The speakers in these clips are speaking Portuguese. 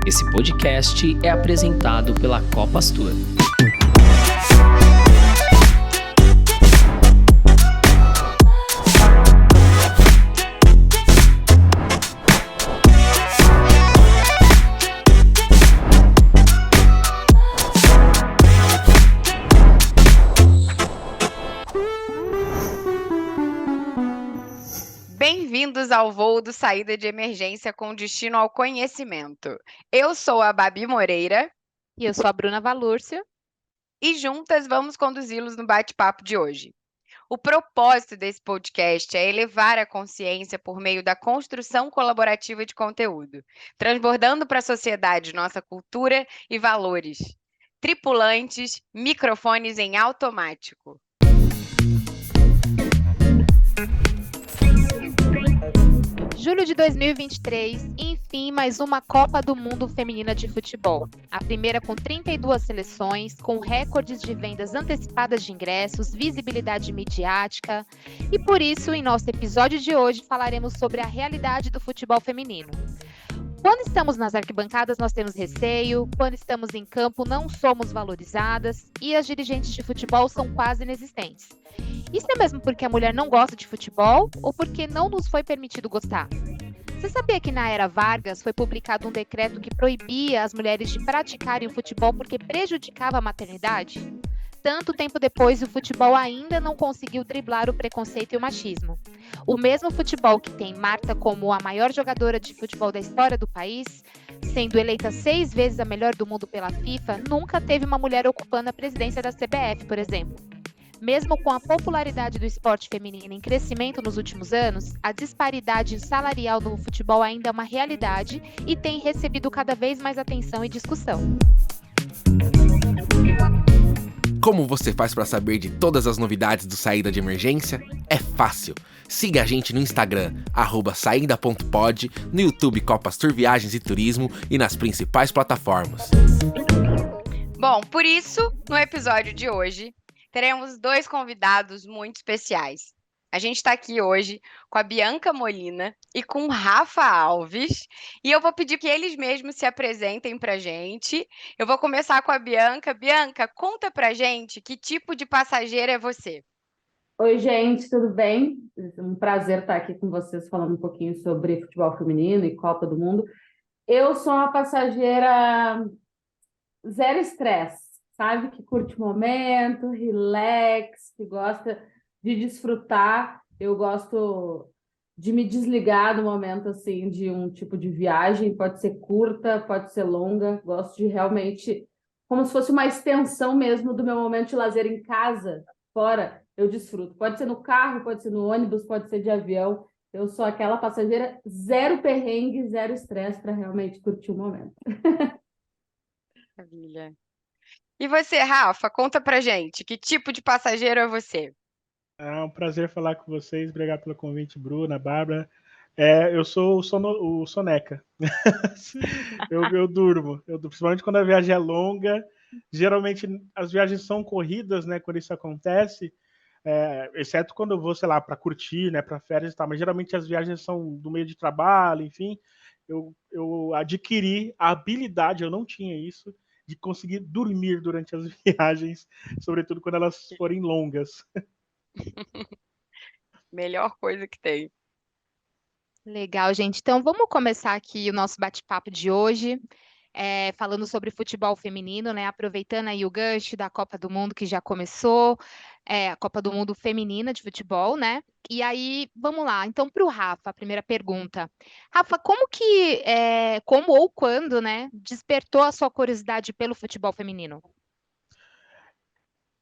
Esse podcast é apresentado pela Copastur. Bem-vindos ao voo do Saída de Emergência com destino ao conhecimento. Eu sou a Babi Moreira. E eu sou a Bruna Valúrcio. E juntas vamos conduzi-los no bate-papo de hoje. O propósito desse podcast é elevar a consciência por meio da construção colaborativa de conteúdo, transbordando para a sociedade nossa cultura e valores. Tripulantes, microfones em automático. Julho de 2023, enfim, mais uma Copa do Mundo Feminina de Futebol. A primeira com 32 seleções, com recordes de vendas antecipadas de ingressos, visibilidade midiática. E por isso, em nosso episódio de hoje, falaremos sobre a realidade do futebol feminino. Quando estamos nas arquibancadas, nós temos receio, quando estamos em campo, não somos valorizadas e as dirigentes de futebol são quase inexistentes. Isso é mesmo porque a mulher não gosta de futebol ou porque não nos foi permitido gostar? Você sabia que na era Vargas foi publicado um decreto que proibia as mulheres de praticarem o futebol porque prejudicava a maternidade? Tanto tempo depois, o futebol ainda não conseguiu driblar o preconceito e o machismo. O mesmo futebol que tem Marta como a maior jogadora de futebol da história do país, sendo eleita 6 vezes a melhor do mundo pela FIFA, nunca teve uma mulher ocupando a presidência da CBF, por exemplo. Mesmo com a popularidade do esporte feminino em crescimento nos últimos anos, a disparidade salarial no futebol ainda é uma realidade e tem recebido cada vez mais atenção e discussão. Como você faz para saber de todas as novidades do Saída de Emergência? É fácil. Siga a gente no Instagram, @saída.pod, no YouTube Copastur Viagens e Turismo e nas principais plataformas. Bom, por isso, no episódio de hoje, teremos 2 convidados muito especiais. A gente está aqui hoje com a Bianca Molina e com o Rafa Alves. E eu vou pedir que eles mesmos se apresentem para a gente. Eu vou começar com a Bianca. Bianca, conta para a gente que tipo de passageira é você. Oi, gente, tudo bem? É um prazer estar aqui com vocês falando um pouquinho sobre futebol feminino e Copa do Mundo. Eu sou uma passageira zero estresse, sabe? Que curte o momento, relax, que gosta de desfrutar. Eu gosto de me desligar do momento, assim, de um tipo de viagem. Pode ser curta, pode ser longa. Gosto de realmente, como se fosse uma extensão mesmo do meu momento de lazer em casa, fora, eu desfruto. Pode ser no carro, pode ser no ônibus, pode ser de avião. Eu sou aquela passageira zero perrengue, zero estresse para realmente curtir o momento. Maravilha. E você, Rafa, conta pra gente, que tipo de passageiro é você? É um prazer falar com vocês. Obrigado pelo convite, Bruna, Bárbara. Eu sou o soneca. eu durmo. Principalmente quando a viagem é longa. Geralmente as viagens são corridas, né? Quando isso acontece. Exceto quando eu vou, sei lá, para curtir, né? Para férias e tal. Mas geralmente as viagens são do meio de trabalho, enfim. Eu adquiri a habilidade, eu não tinha isso, de conseguir dormir durante as viagens, sobretudo quando elas forem longas. Melhor coisa que tem. Legal, gente. Então, vamos começar aqui o nosso bate-papo de hoje, falando sobre futebol feminino, né? Aproveitando aí o gancho da Copa do Mundo que já começou, a Copa do Mundo feminina de futebol, né? E aí, vamos lá. Então, para o Rafa, a primeira pergunta. Rafa, como ou quando, né, despertou a sua curiosidade pelo futebol feminino?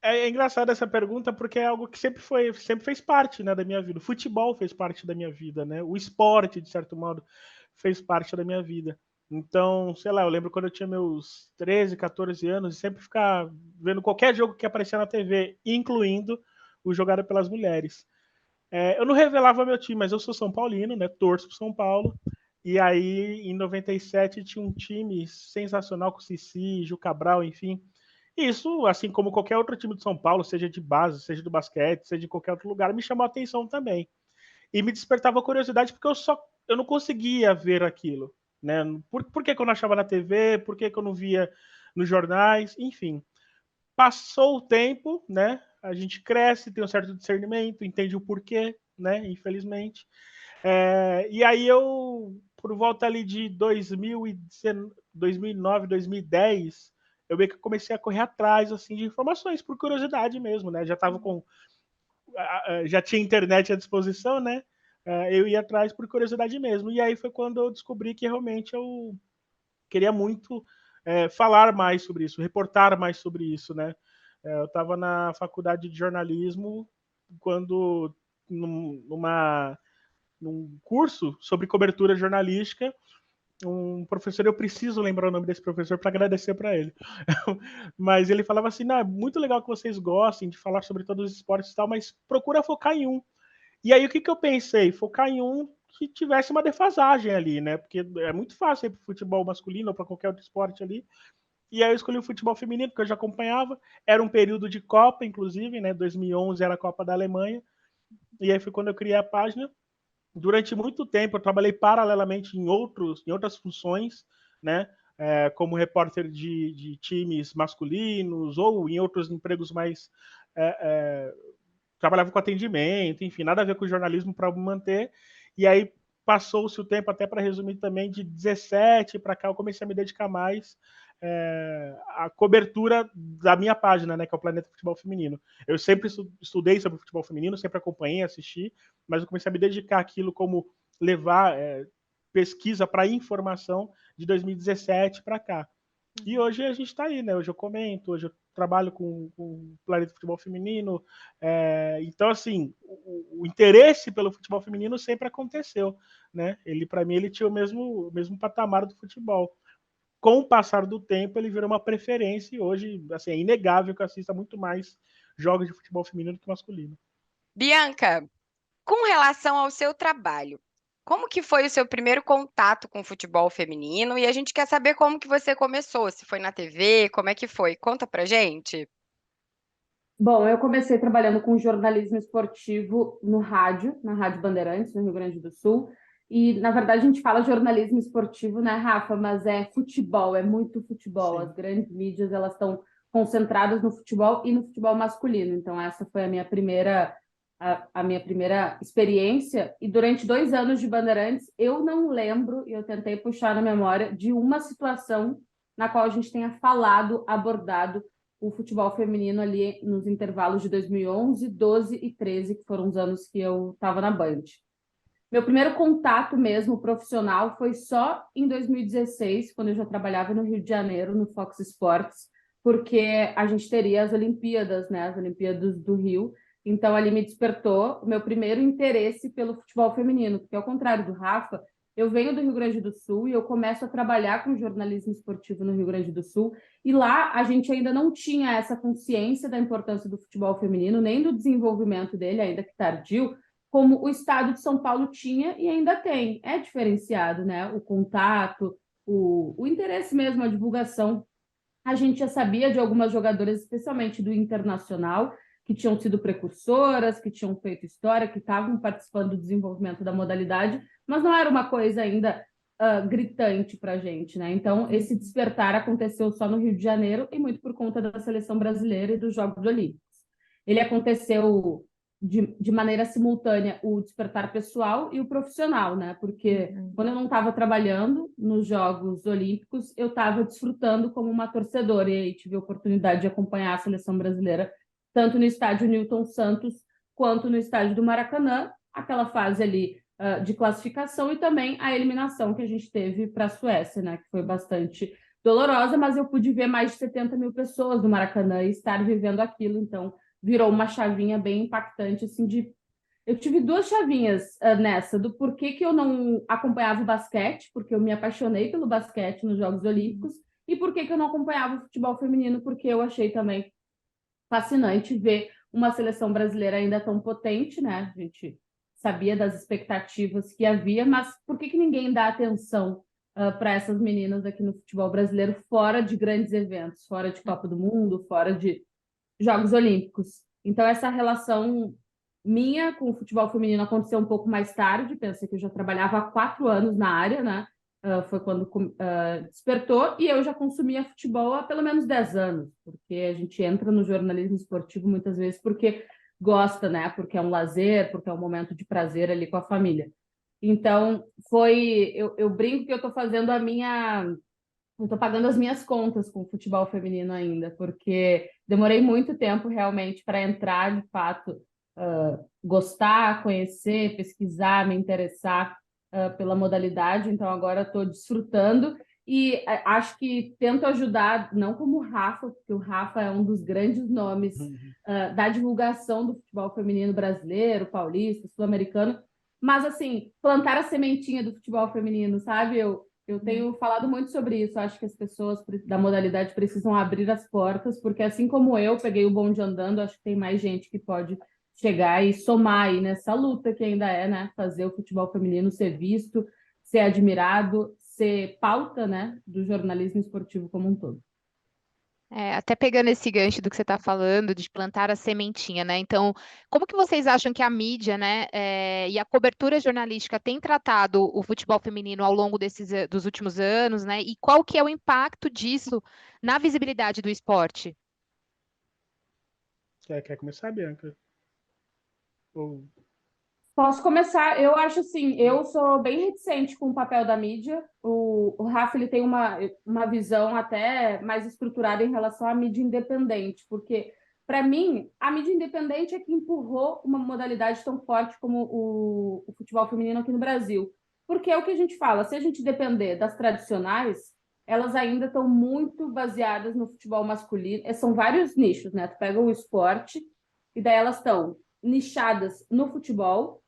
É engraçado essa pergunta porque é algo que sempre fez parte, né, da minha vida. O futebol fez parte da minha vida, né? O esporte, de certo modo, fez parte da minha vida. Então, sei lá, eu lembro quando eu tinha meus 13, 14 anos e sempre ficava vendo qualquer jogo que aparecia na TV, incluindo o jogado pelas mulheres. Eu não revelava meu time, mas eu sou São Paulino, né? Torço pro São Paulo. E aí, em 97, tinha um time sensacional com Cici, Ju Cabral, enfim. Isso, assim como qualquer outro time de São Paulo, seja de base, seja do basquete, seja de qualquer outro lugar, me chamou a atenção também. E me despertava curiosidade porque eu não conseguia ver aquilo. né? Por que que eu não achava na TV? Por que que eu não via nos jornais? Enfim, passou o tempo, né? A gente cresce, tem um certo discernimento, entende o porquê, né? Infelizmente. E aí por volta ali de 2009, 2010, eu meio que comecei a correr atrás assim de informações por curiosidade mesmo, né? Já tinha internet à disposição, né? Eu ia atrás por curiosidade mesmo. E aí foi quando eu descobri que realmente eu queria muito falar mais sobre isso, reportar mais sobre isso, né? Eu estava na faculdade de jornalismo quando num curso sobre cobertura jornalística, um professor, eu preciso lembrar o nome desse professor para agradecer para ele, mas ele falava assim, não, é muito legal que vocês gostem de falar sobre todos os esportes e tal, mas procura focar em um. E aí o que eu pensei? Focar em um que tivesse uma defasagem ali, né? Porque é muito fácil ir para o futebol masculino ou para qualquer outro esporte ali. E aí eu escolhi o futebol feminino, porque eu já acompanhava. Era um período de Copa, inclusive, né? 2011 era a Copa da Alemanha. E aí foi quando eu criei a página. Durante muito tempo eu trabalhei paralelamente em outras funções, né? Como repórter de times masculinos ou em outros empregos mais trabalhava com atendimento, enfim, nada a ver com jornalismo para manter. E aí passou-se o tempo, até para resumir também, de 17 para cá, eu comecei a me dedicar mais à cobertura da minha página, né, que é o Planeta Futebol Feminino. Eu sempre estudei sobre futebol feminino, sempre acompanhei, assisti, mas eu comecei a me dedicar àquilo como levar pesquisa para informação de 2017 para cá. E hoje a gente está aí, né? Hoje eu comento, hoje eu trabalho com o Planeta Futebol Feminino. Então, assim, o interesse pelo futebol feminino sempre aconteceu, né? Para mim, ele tinha o mesmo patamar do futebol. Com o passar do tempo, ele virou uma preferência e hoje, assim, é inegável que eu assista muito mais jogos de futebol feminino do que masculino. Bianca, com relação ao seu trabalho, como que foi o seu primeiro contato com o futebol feminino? E a gente quer saber como que você começou, se foi na TV, como é que foi? Conta pra gente. Bom, eu comecei trabalhando com jornalismo esportivo no rádio, na Rádio Bandeirantes, no Rio Grande do Sul. E, na verdade, a gente fala jornalismo esportivo, né, Rafa? Mas é futebol, é muito futebol. Sim. As grandes mídias, elas estão concentradas no futebol e no futebol masculino. Então, essa foi a minha primeira experiência. E durante 2 anos de Bandeirantes, eu não lembro, e eu tentei puxar na memória, de uma situação na qual a gente tenha falado, abordado o futebol feminino ali nos intervalos de 2011, 12 e 13, que foram os anos que eu estava na Band. Meu primeiro contato mesmo profissional foi só em 2016, quando eu já trabalhava no Rio de Janeiro, no Fox Sports, porque a gente teria as Olimpíadas, né? As Olimpíadas do Rio. Então, ali me despertou o meu primeiro interesse pelo futebol feminino, porque ao contrário do Rafa, eu venho do Rio Grande do Sul e eu começo a trabalhar com jornalismo esportivo no Rio Grande do Sul, e lá a gente ainda não tinha essa consciência da importância do futebol feminino, nem do desenvolvimento dele, ainda que tardio, como o estado de São Paulo tinha e ainda tem. É diferenciado, né? O contato, o interesse mesmo, a divulgação. A gente já sabia de algumas jogadoras, especialmente do Internacional, que tinham sido precursoras, que tinham feito história, que estavam participando do desenvolvimento da modalidade, mas não era uma coisa ainda gritante para a gente, né? Então, esse despertar aconteceu só no Rio de Janeiro e muito por conta da seleção brasileira e dos Jogos Olímpicos. Ele aconteceu de maneira simultânea, o despertar pessoal e o profissional, né? Porque quando eu não estava trabalhando nos Jogos Olímpicos, eu estava desfrutando como uma torcedora, e aí tive a oportunidade de acompanhar a seleção brasileira tanto no estádio Newton Santos quanto no estádio do Maracanã, aquela fase ali de classificação e também a eliminação que a gente teve para a Suécia, né? Que foi bastante dolorosa, mas eu pude ver mais de 70 mil pessoas no Maracanã e estar vivendo aquilo, então virou uma chavinha bem impactante, assim, Eu tive 2 chavinhas nessa, do porquê que eu não acompanhava o basquete, porque eu me apaixonei pelo basquete nos Jogos Olímpicos, e porquê que eu não acompanhava o futebol feminino, porque eu achei também fascinante ver uma seleção brasileira ainda tão potente, né? A gente sabia das expectativas que havia, mas por que ninguém dá atenção para essas meninas aqui no futebol brasileiro, fora de grandes eventos, fora de Copa do Mundo, fora de Jogos Olímpicos? Então, essa relação minha com o futebol feminino aconteceu um pouco mais tarde. Pensei que eu já trabalhava há 4 anos na área, né? foi quando despertou, e eu já consumia futebol há pelo menos 10 anos, porque a gente entra no jornalismo esportivo muitas vezes porque gosta, né? Porque é um lazer, porque é um momento de prazer ali com a família. Então, eu brinco que eu estou fazendo eu estou pagando as minhas contas com o futebol feminino ainda, porque demorei muito tempo realmente para entrar, de fato, gostar, conhecer, pesquisar, me interessar pela modalidade. Então, agora estou desfrutando e acho que tento ajudar, não como o Rafa, porque o Rafa é um dos grandes nomes da divulgação do futebol feminino brasileiro, paulista, sul-americano, mas, assim, plantar a sementinha do futebol feminino, sabe? Eu tenho falado muito sobre isso. Acho que as pessoas da modalidade precisam abrir as portas, porque assim como eu peguei o bonde andando, acho que tem mais gente que pode chegar e somar aí nessa luta que ainda é, né? Fazer o futebol feminino ser visto, ser admirado, ser pauta, né? Do jornalismo esportivo como um todo. Até pegando esse gancho do que você está falando, de plantar a sementinha, né? Então, como que vocês acham que a mídia, né, e a cobertura jornalística tem tratado o futebol feminino ao longo dos últimos anos, né? E qual que é o impacto disso na visibilidade do esporte? Quer começar, Bianca? Ou... Posso começar? Eu acho assim, eu sou bem reticente com o papel da mídia. O Rafa ele tem uma visão até mais estruturada em relação à mídia independente, porque, para mim, a mídia independente é que empurrou uma modalidade tão forte como o futebol feminino aqui no Brasil. Porque é o que a gente fala, se a gente depender das tradicionais, elas ainda estão muito baseadas no futebol masculino. São vários nichos, né? Tu pega o esporte, e daí elas estão nichadas no futebol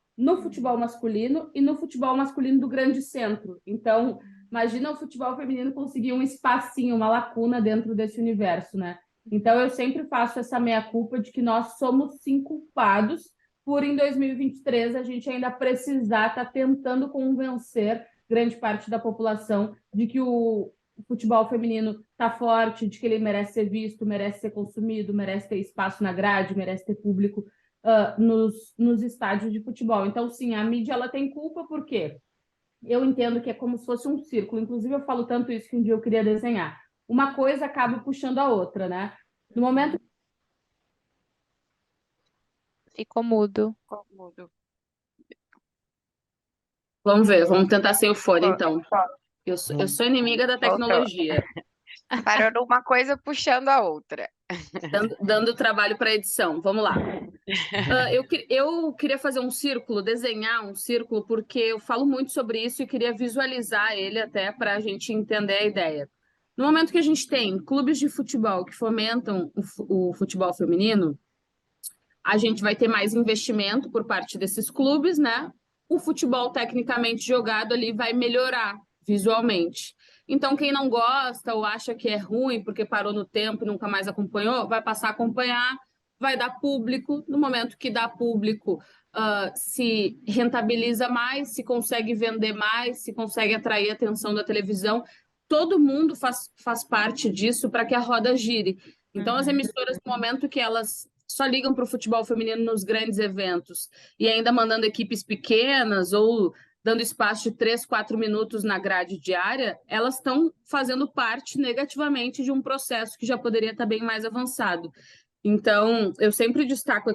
masculino e no futebol masculino do grande centro. Então, imagina o futebol feminino conseguir um espacinho, uma lacuna dentro desse universo, né? Então, eu sempre faço essa meia-culpa de que nós somos sim culpados por, em 2023, a gente ainda precisar estar tentando convencer grande parte da população de que o futebol feminino está forte, de que ele merece ser visto, merece ser consumido, merece ter espaço na grade, merece ter público nos estádios de futebol. Então, sim, a mídia ela tem culpa porque eu entendo que é como se fosse um círculo. Inclusive, eu falo tanto isso que um dia eu queria desenhar. Uma coisa acaba puxando a outra, né? No momento... Ficou mudo. Vamos ver, vamos tentar sem o fone, então. Eu sou inimiga da tecnologia. Parou numa coisa puxando a outra. Dando trabalho para a edição. Vamos lá. Eu queria fazer um círculo, desenhar um círculo, porque eu falo muito sobre isso e queria visualizar ele até para a gente entender a ideia. No momento que a gente tem clubes de futebol que fomentam o futebol feminino, a gente vai ter mais investimento por parte desses clubes, né? O futebol tecnicamente jogado ali vai melhorar visualmente. Então, quem não gosta ou acha que é ruim porque parou no tempo e nunca mais acompanhou, vai passar a acompanhar, vai dar público. No momento que dá público, se rentabiliza mais, se consegue vender mais, se consegue atrair a atenção da televisão. Todo mundo faz parte disso para que a roda gire. Então, as emissoras, no momento que elas só ligam para o futebol feminino nos grandes eventos e ainda mandando equipes pequenas ou dando espaço de 3, 4 minutos na grade diária, elas estão fazendo parte negativamente de um processo que já poderia estar bem mais avançado. Então, eu sempre destaco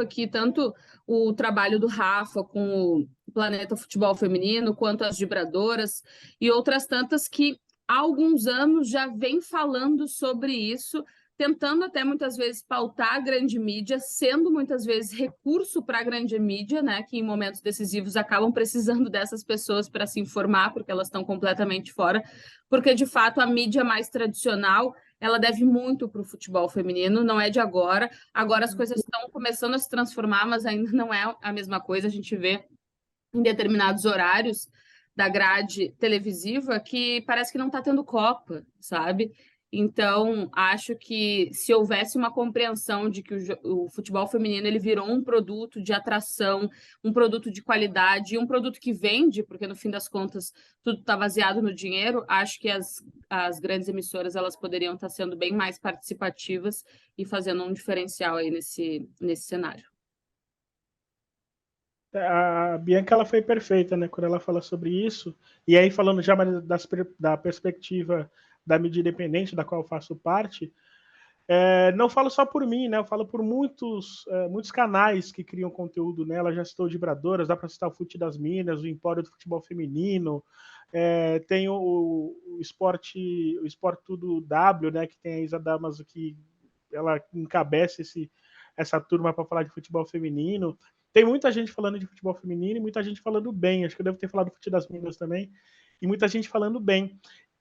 aqui tanto o trabalho do Rafa com o Planeta Futebol Feminino, quanto as vibradoras e outras tantas que há alguns anos já vem falando sobre isso, tentando até muitas vezes pautar a grande mídia, sendo muitas vezes recurso para a grande mídia, né, que em momentos decisivos acabam precisando dessas pessoas para se informar, porque elas estão completamente fora, porque de fato a mídia mais tradicional ela deve muito para o futebol feminino, não é de agora. Agora as coisas estão começando a se transformar, mas ainda não é a mesma coisa. A gente vê em determinados horários da grade televisiva que parece que não está tendo Copa, sabe? Então, acho que se houvesse uma compreensão de que o futebol feminino ele virou um produto de atração, um produto de qualidade, um produto que vende, porque no fim das contas tudo está baseado no dinheiro, acho que as grandes emissoras elas poderiam estar sendo bem mais participativas e fazendo um diferencial aí nesse cenário. A Bianca ela foi perfeita, né, quando ela fala sobre isso. E aí, falando já mais da perspectiva da mídia independente, da qual eu faço parte, não falo só por mim, né? Eu falo por muitos canais que criam conteúdo, né? Ela já citou Vibradoras, dá para citar o Fute das Minas, o Empório do Futebol Feminino, tem o Esporte Tudo W, né? Que tem a Isa Damaso, que ela encabeça essa turma para falar de futebol feminino. Tem muita gente falando de futebol feminino e muita gente falando bem. Acho que eu devo ter falado do Fute das Minas também. E muita gente falando bem.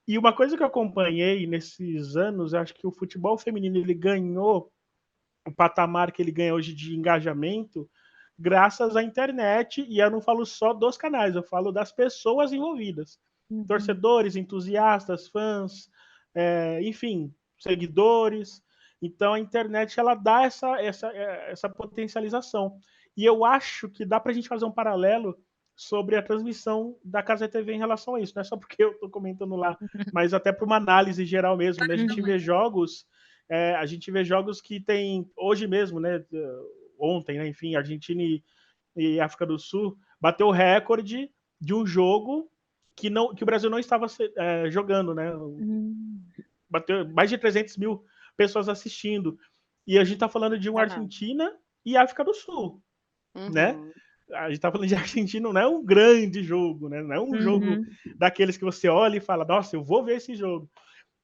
E uma coisa que eu acompanhei nesses anos, eu acho que o futebol feminino ele ganhou o patamar que ele ganha hoje de engajamento graças à internet, e eu não falo só dos canais, eu falo das pessoas envolvidas. Torcedores, entusiastas, fãs, enfim, seguidores. Então a internet ela dá essa potencialização. E eu acho que dá para a gente fazer um paralelo sobre a transmissão da Casa TV em relação a isso. Não é só porque eu estou comentando lá, mas até para uma análise geral mesmo. Né? A gente vê jogos que tem hoje mesmo, né? Ontem, né? Enfim, Argentina e África do Sul bateu o recorde de um jogo que o Brasil não estava jogando, né? Bateu mais de 300 mil pessoas assistindo. E a gente está falando de Argentina e África do Sul, né? A gente tá falando de Argentina, não é um grande jogo, né? Não é um jogo daqueles que você olha e fala, nossa, eu vou ver esse jogo.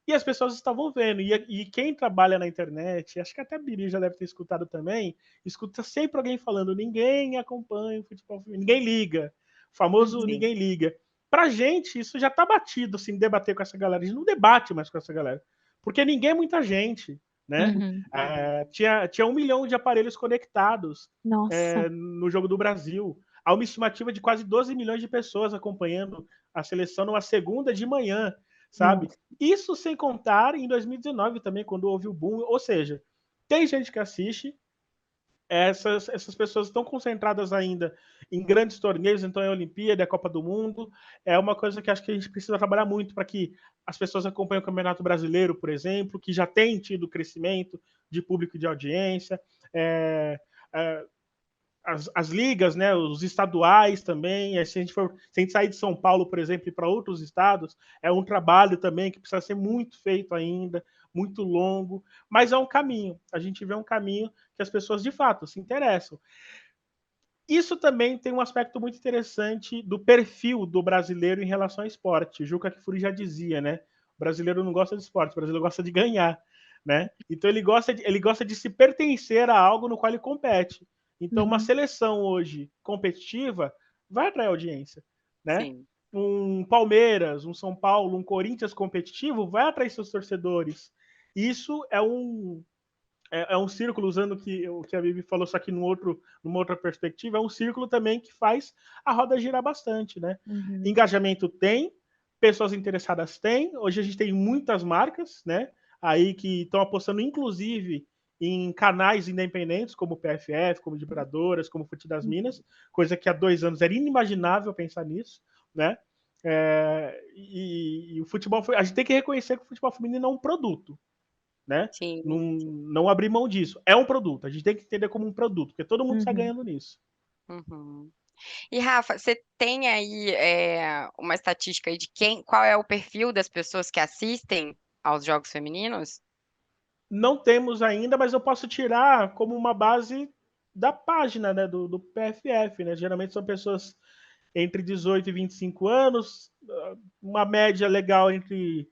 E as pessoas estavam vendo. E quem trabalha na internet, acho que até a Bibi já deve ter escutado também, escuta sempre alguém falando, ninguém acompanha o futebol feminino, ninguém liga. O famoso ninguém liga. Pra gente, isso já tá batido, assim, debater com essa galera. A gente não debate mais com essa galera. Porque ninguém é muita gente. Né? Tinha 1 milhão de aparelhos conectados no Jogo do Brasil. Há uma estimativa de quase 12 milhões de pessoas acompanhando a seleção numa segunda de manhã, sabe? Isso sem contar em 2019 também, quando houve o boom. Ou seja, tem gente que assiste, essas pessoas estão concentradas ainda em grandes torneios, então é a Olimpíada, é a Copa do Mundo. É uma coisa que acho que a gente precisa trabalhar muito para que as pessoas acompanhem o Campeonato Brasileiro, por exemplo, que já tem tido crescimento de público e de audiência. As ligas, né, os estaduais também. Se a gente sair de São Paulo, por exemplo, e para outros estados, é um trabalho também que precisa ser muito feito ainda, muito longo, mas é um caminho. A gente vê um caminho que as pessoas de fato se interessam. Isso também tem um aspecto muito interessante do perfil do brasileiro em relação ao esporte. Juca Kfouri já dizia, né? O brasileiro não gosta de esporte, o brasileiro gosta de ganhar, né? Então ele gosta de se pertencer a algo no qual ele compete. Então uma seleção hoje competitiva vai atrair audiência, né? Sim. Um Palmeiras, um São Paulo, um Corinthians competitivo vai atrair seus torcedores. Isso é um círculo, usando o que a Bibi falou, só que numa outra perspectiva, é um círculo também que faz a roda girar bastante, né? Engajamento tem, pessoas interessadas tem, hoje a gente tem muitas marcas, né? Aí que estão apostando, inclusive, em canais independentes, como o PFF, como Vibradoras, como o Fute das Minas, coisa que há 2 anos era inimaginável pensar nisso, né? E o futebol, a gente tem que reconhecer que o futebol feminino é um produto, né? Não abrir mão disso. É um produto, a gente tem que entender como um produto, porque todo mundo está ganhando nisso. E Rafa, você tem aí uma estatística aí de qual é o perfil das pessoas que assistem aos jogos femininos? Não temos ainda, mas eu posso tirar como uma base da página, né, do PFF, né? Geralmente são pessoas entre 18 e 25 anos, uma média legal entre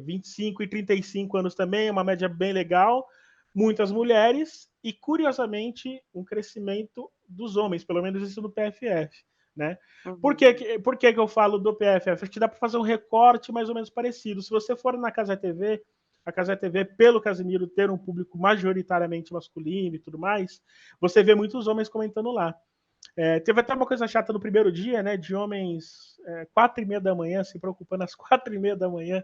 25 e 35 anos também, uma média bem legal, muitas mulheres e, curiosamente, um crescimento dos homens, pelo menos isso no PFF. Né? Por que eu falo do PFF? Acho que dá para fazer um recorte mais ou menos parecido. Se você for na Casa TV, a Casa TV, pelo Casimiro ter um público majoritariamente masculino e tudo mais, você vê muitos homens comentando lá. Teve até uma coisa chata no primeiro dia, né, de homens 4h30 da manhã, se preocupando às 4h30 da manhã,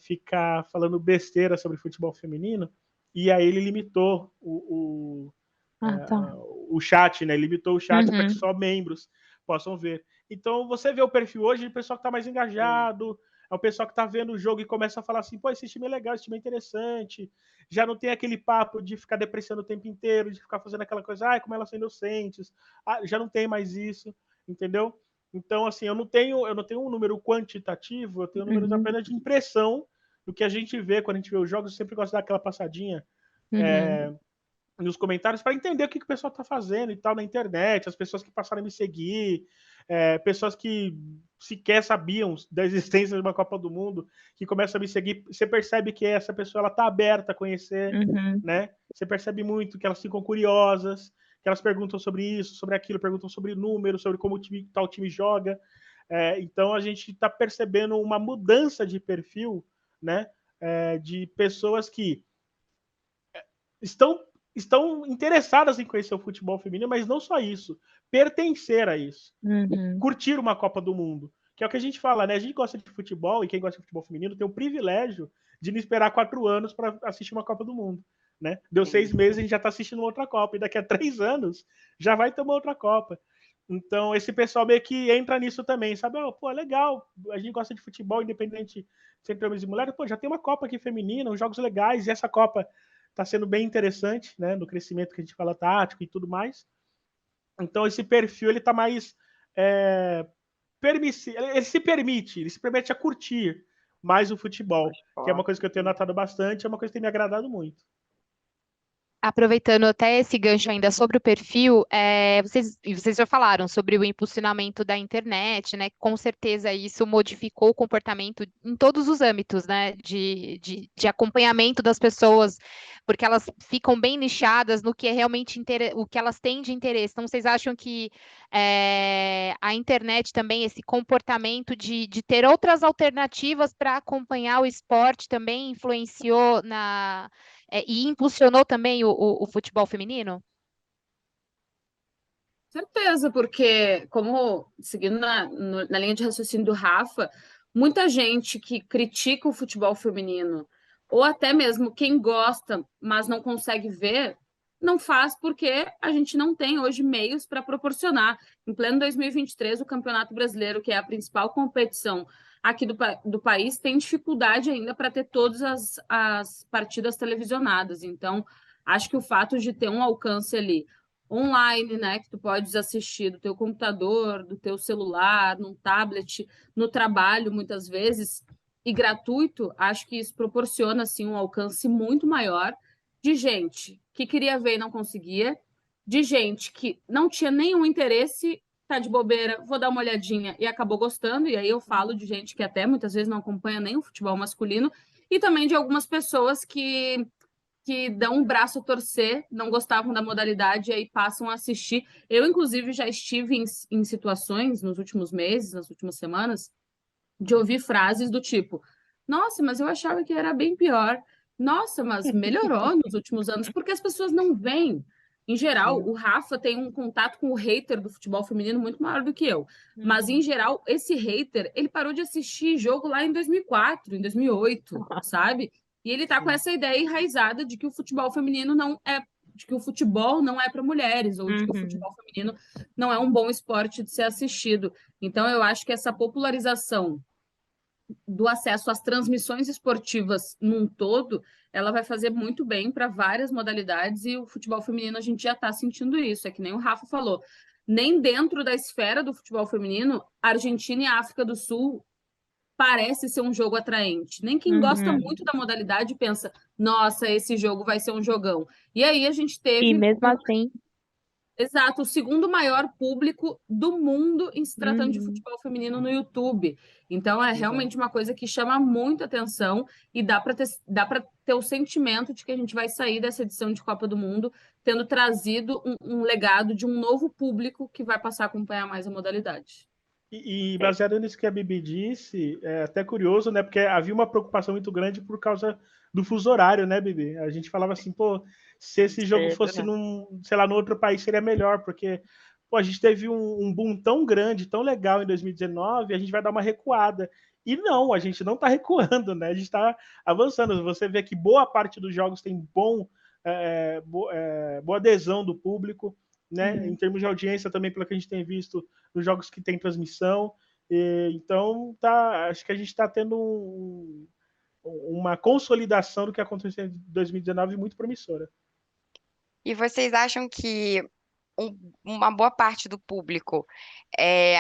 ficar falando besteira sobre futebol feminino, e aí ele limitou o chat, né, limitou o chat para que só membros possam ver. Então você vê o perfil hoje de pessoal que está mais engajado, é o pessoal que tá vendo o jogo e começa a falar assim, pô, esse time é legal, esse time é interessante. Já não tem aquele papo de ficar depreciando o tempo inteiro, de ficar fazendo aquela coisa, ai, como elas são inocentes. Já não tem mais isso, entendeu? Então, assim, eu não tenho um número quantitativo, eu tenho números apenas de impressão do que a gente vê quando a gente vê os jogos. Eu sempre gosto de dar aquela passadinha nos comentários para entender o que o pessoal está fazendo e tal na internet, as pessoas que passaram a me seguir, pessoas que sequer sabiam da existência de uma Copa do Mundo, que começam a me seguir. Você percebe que essa pessoa está aberta a conhecer, né? Você percebe muito que elas ficam curiosas, que elas perguntam sobre isso, sobre aquilo, perguntam sobre números, sobre como tal time joga. Então a gente está percebendo uma mudança de perfil, né? De pessoas que estão interessadas em conhecer o futebol feminino, mas não só isso, pertencer a isso, curtir uma Copa do Mundo, que é o que a gente fala, né? A gente gosta de futebol, e quem gosta de futebol feminino tem o privilégio de não esperar 4 anos para assistir uma Copa do Mundo, né? Deu 6 meses, a gente já está assistindo outra Copa, e daqui a 3 anos já vai ter uma outra Copa. Então, esse pessoal meio que entra nisso também, sabe? Pô, legal, a gente gosta de futebol, independente se entre homens e mulheres, pô, já tem uma Copa aqui feminina, uns jogos legais, e essa Copa está sendo bem interessante, né, no crescimento que a gente fala tático e tudo mais. Então esse perfil ele está mais ele se permite a curtir mais o futebol, que é uma coisa que eu tenho notado bastante, é uma coisa que tem me agradado muito. Aproveitando até esse gancho ainda sobre o perfil, vocês já falaram sobre o impulsionamento da internet, né? Com certeza isso modificou o comportamento em todos os âmbitos, né? De acompanhamento das pessoas, porque elas ficam bem nichadas no que é realmente o que elas têm de interesse. Então, vocês acham que a internet também, esse comportamento de ter outras alternativas para acompanhar o esporte também influenciou e impulsionou também o futebol feminino? Certeza, porque, como seguindo na linha de raciocínio do Rafa, muita gente que critica o futebol feminino, ou até mesmo quem gosta, mas não consegue ver, não faz porque a gente não tem hoje meios para proporcionar. Em pleno 2023, o Campeonato Brasileiro, que é a principal competição aqui do país, tem dificuldade ainda para ter todas as partidas televisionadas. Então, acho que o fato de ter um alcance ali online, né, que tu podes assistir do teu computador, do teu celular, num tablet, no trabalho, muitas vezes, e gratuito, acho que isso proporciona, assim, um alcance muito maior de gente que queria ver e não conseguia, de gente que não tinha nenhum interesse, tá de bobeira, vou dar uma olhadinha e acabou gostando, e aí eu falo de gente que até muitas vezes não acompanha nem o futebol masculino, e também de algumas pessoas que dão um braço a torcer, não gostavam da modalidade e aí passam a assistir. Eu, inclusive, já estive em situações nos últimos meses, nas últimas semanas, de ouvir frases do tipo: nossa, mas eu achava que era bem pior. Nossa, mas melhorou nos últimos anos, porque as pessoas não veem. Em geral, o Rafa tem um contato com o hater do futebol feminino muito maior do que eu. Mas, em geral, esse hater, ele parou de assistir jogo lá em 2004, em 2008, sabe? E ele tá com essa ideia enraizada de que o futebol feminino não é, de que o futebol não é para mulheres, ou de que o futebol feminino não é um bom esporte de ser assistido. Então, eu acho que essa popularização do acesso às transmissões esportivas num todo, ela vai fazer muito bem para várias modalidades, e o futebol feminino a gente já está sentindo isso, é que nem o Rafa falou. Nem dentro da esfera do futebol feminino, Argentina e África do Sul parece ser um jogo atraente. Nem quem gosta muito da modalidade pensa, nossa, esse jogo vai ser um jogão. E aí a gente teve... E mesmo assim... Exato, o segundo maior público do mundo em se tratando de futebol feminino no YouTube. Então, é realmente uma coisa que chama muita atenção e dá para ter o sentimento de que a gente vai sair dessa edição de Copa do Mundo tendo trazido um legado de um novo público que vai passar a acompanhar mais a modalidade. E baseado nisso que a Bibi disse, é até curioso, né? Porque havia uma preocupação muito grande por causa do fuso horário, né, Bibi? A gente falava assim, pô, se esse jogo fosse num outro país seria melhor, porque pô, a gente teve um boom tão grande, tão legal em 2019, a gente vai dar uma recuada. E não, a gente não está recuando, né? A gente está avançando. Você vê que boa parte dos jogos tem boa adesão do público, né? Em termos de audiência também, pelo que a gente tem visto nos jogos que tem transmissão. Então, acho que a gente está tendo uma consolidação do que aconteceu em 2019 muito promissora. E vocês acham que uma boa parte do público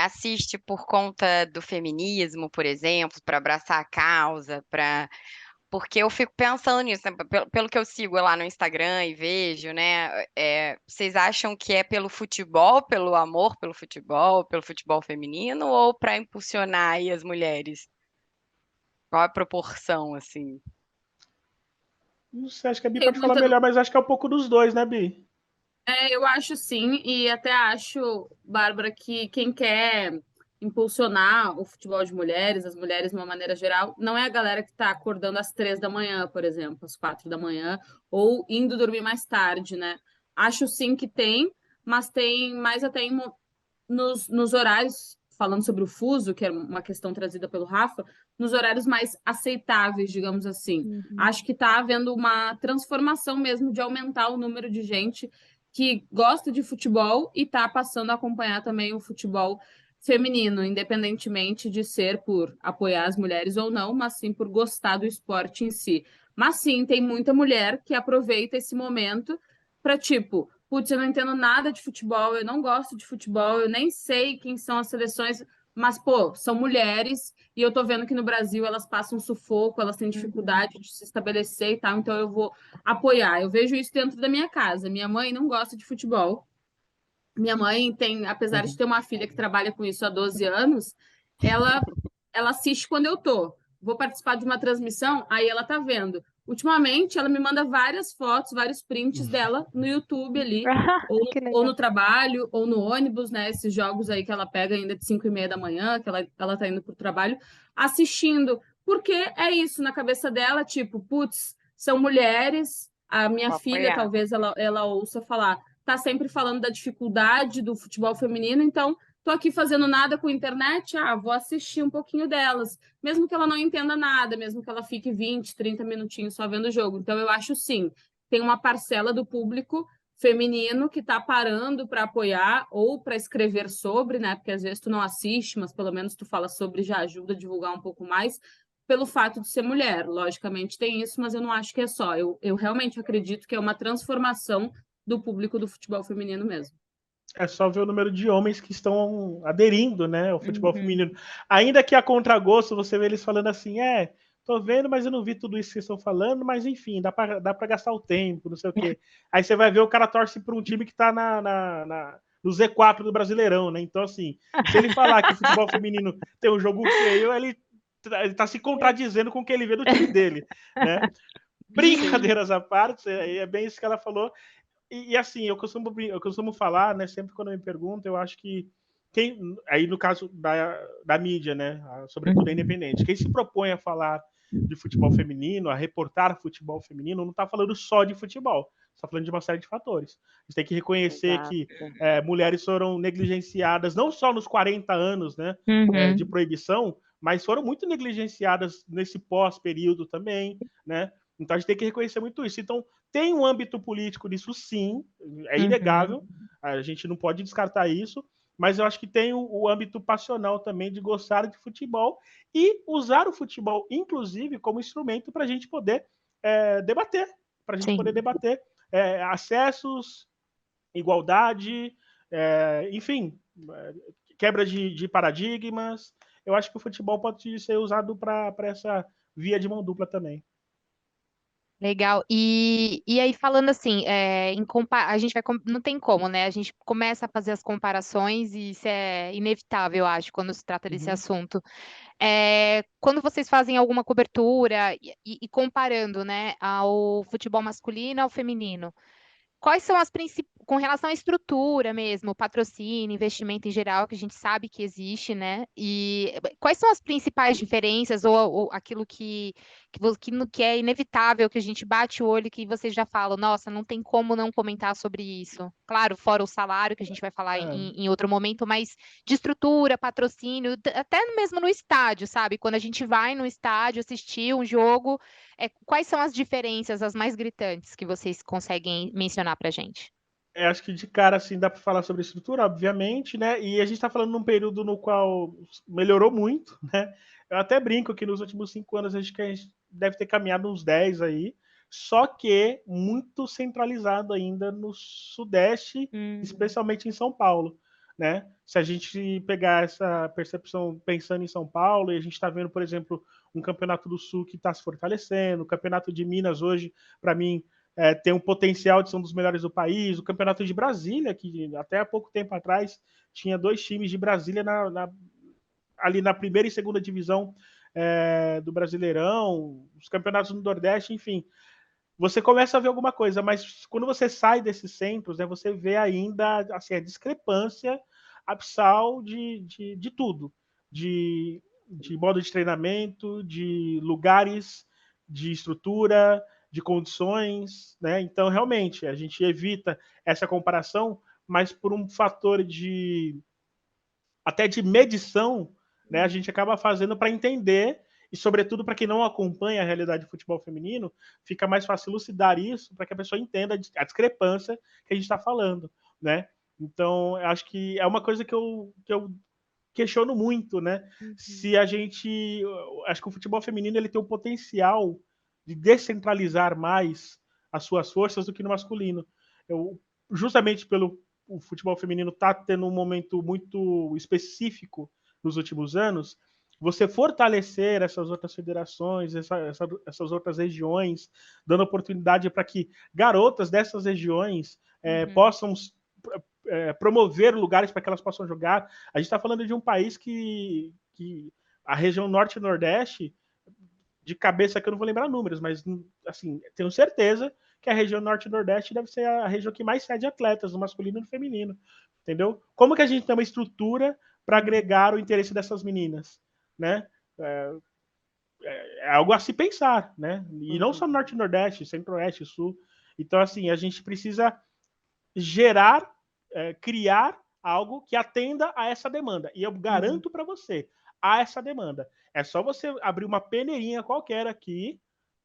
assiste por conta do feminismo, por exemplo, para abraçar a causa, porque eu fico pensando nisso, né? Pelo que eu sigo lá no Instagram e vejo, né? Vocês acham que é pelo futebol, pelo amor pelo futebol feminino, ou para impulsionar aí as mulheres? Qual a proporção, assim? Não sei, acho que a Bi Tem pode falar muita. melhor, mas acho que é um pouco dos dois, né, Bi? Eu acho sim, e até acho, Bárbara, que quem quer impulsionar o futebol de mulheres, as mulheres de uma maneira geral, não é a galera que está acordando às 3 da manhã, por exemplo, às 4 da manhã, ou indo dormir mais tarde, né? Acho sim que tem, mas tem mais até nos horários, falando sobre o fuso, que é uma questão trazida pelo Rafa, nos horários mais aceitáveis, digamos assim. Acho que está havendo uma transformação mesmo de aumentar o número de gente que gosta de futebol e está passando a acompanhar também o futebol feminino, independentemente de ser por apoiar as mulheres ou não, mas sim por gostar do esporte em si. Mas sim, tem muita mulher que aproveita esse momento para, tipo, putz, eu não entendo nada de futebol, eu não gosto de futebol, eu nem sei quem são as seleções, mas, pô, são mulheres e eu tô vendo que no Brasil elas passam sufoco, elas têm dificuldade de se estabelecer e tal, então eu vou apoiar. Eu vejo isso dentro da minha casa. Minha mãe não gosta de futebol. Minha mãe tem, apesar de ter uma filha que trabalha com isso há 12 anos, ela, ela assiste quando eu tô. Vou participar de uma transmissão, aí ela tá vendo. Ultimamente, ela me manda várias fotos, vários prints dela no YouTube ali, Que ou legal. no trabalho, ou no ônibus, né? Esses jogos aí que ela pega ainda de 5h30 da manhã, que ela tá indo pro trabalho, assistindo. Porque é isso na cabeça dela, tipo, putz, são mulheres. A minha Vou filha, apoiar. talvez ela ouça falar, tá sempre falando da dificuldade do futebol feminino, então tô aqui fazendo nada com a internet, vou assistir um pouquinho delas, mesmo que ela não entenda nada, mesmo que ela fique 20, 30 minutinhos só vendo o jogo. Então eu acho sim, tem uma parcela do público feminino que está parando para apoiar ou para escrever sobre, né? Porque às vezes tu não assiste, mas pelo menos tu fala sobre, já ajuda a divulgar um pouco mais, pelo fato de ser mulher. Logicamente tem isso, mas eu não acho que é só. Eu realmente acredito que é uma transformação do público do futebol feminino mesmo. É só ver o número de homens que estão aderindo, né, ao futebol feminino. Ainda que a contragosto, você vê eles falando assim, tô vendo, mas eu não vi tudo isso que vocês estão falando, mas enfim, dá pra gastar o tempo, não sei o quê. Aí você vai ver o cara torce para um time que tá no Z4 do Brasileirão, né? Então, assim, se ele falar que o futebol feminino tem um jogo feio, ele tá se contradizendo com o que ele vê do time dele, né? Brincadeiras à parte, é bem isso que ela falou. E assim, eu costumo falar, né, sempre quando me perguntam, eu acho que aí no caso da mídia, né, sobretudo a independente, quem se propõe a falar de futebol feminino, a reportar futebol feminino, não está falando só de futebol, está falando de uma série de fatores. A gente tem que reconhecer que mulheres foram negligenciadas, não só nos 40 anos, né, de proibição, mas foram muito negligenciadas nesse pós-período também, né? Então a gente tem que reconhecer muito isso. Então tem um âmbito político nisso, sim, é inegável, a gente não pode descartar isso, mas eu acho que tem o âmbito passional também de gostar de futebol e usar o futebol, inclusive, como instrumento para a gente poder debater, acessos, igualdade, enfim, quebra de paradigmas. Eu acho que o futebol pode ser usado para essa via de mão dupla também. Legal. E aí, falando assim, a gente não tem como, né? A gente começa a fazer as comparações e isso é inevitável, eu acho, quando se trata desse assunto. Quando vocês fazem alguma cobertura e comparando, né, ao futebol masculino ao feminino, quais são com relação à estrutura mesmo, patrocínio, investimento em geral, que a gente sabe que existe, né? E quais são as principais diferenças ou aquilo que é inevitável, que a gente bate o olho e que vocês já falam, nossa, não tem como não comentar sobre isso. Claro, fora o salário, que a gente vai falar em outro momento, mas de estrutura, patrocínio, até mesmo no estádio, sabe? Quando a gente vai no estádio assistir um jogo, quais são as diferenças, as mais gritantes, que vocês conseguem mencionar pra gente? Acho que de cara, assim, dá para falar sobre estrutura, obviamente, né? E a gente está falando num período no qual melhorou muito, né? Eu até brinco que nos últimos 5 anos acho que a gente deve ter caminhado uns 10 aí, só que muito centralizado ainda no Sudeste, especialmente em São Paulo, né? Se a gente pegar essa percepção pensando em São Paulo, e a gente está vendo, por exemplo, um campeonato do Sul que está se fortalecendo, o campeonato de Minas hoje, para mim, tem um potencial de ser um dos melhores do país. O Campeonato de Brasília, que até há pouco tempo atrás tinha 2 times de Brasília ali na primeira e segunda divisão do Brasileirão, os campeonatos do Nordeste, enfim. Você começa a ver alguma coisa, mas quando você sai desses centros, né, você vê ainda assim, a discrepância abissal de tudo. De modo de treinamento, de lugares, de estrutura, de condições, né? Então, realmente, a gente evita essa comparação, mas por um fator até de medição, né? A gente acaba fazendo para entender e, sobretudo, para quem não acompanha a realidade do futebol feminino, fica mais fácil elucidar isso para que a pessoa entenda a discrepância que a gente está falando, né? Então, eu acho que é uma coisa que eu questiono muito, né? Se a gente... Acho que o futebol feminino ele tem o potencial de descentralizar mais as suas forças do que no masculino. Justamente pelo o futebol feminino estar tendo um momento muito específico nos últimos anos, você fortalecer essas outras federações, essas outras regiões, dando oportunidade para que garotas dessas regiões possam promover lugares para que elas possam jogar. A gente está falando de um país que a região norte e nordeste, de cabeça que eu não vou lembrar números, mas assim, tenho certeza que a região norte e nordeste deve ser a região que mais cede atletas, no masculino e no feminino, entendeu? Como que a gente tem uma estrutura para agregar o interesse dessas meninas, né? É algo a se pensar, né? E não só norte e nordeste, centro-oeste, sul. Então, assim, a gente precisa gerar, criar algo que atenda a essa demanda. E eu garanto para você, há essa demanda. É só você abrir uma peneirinha qualquer aqui,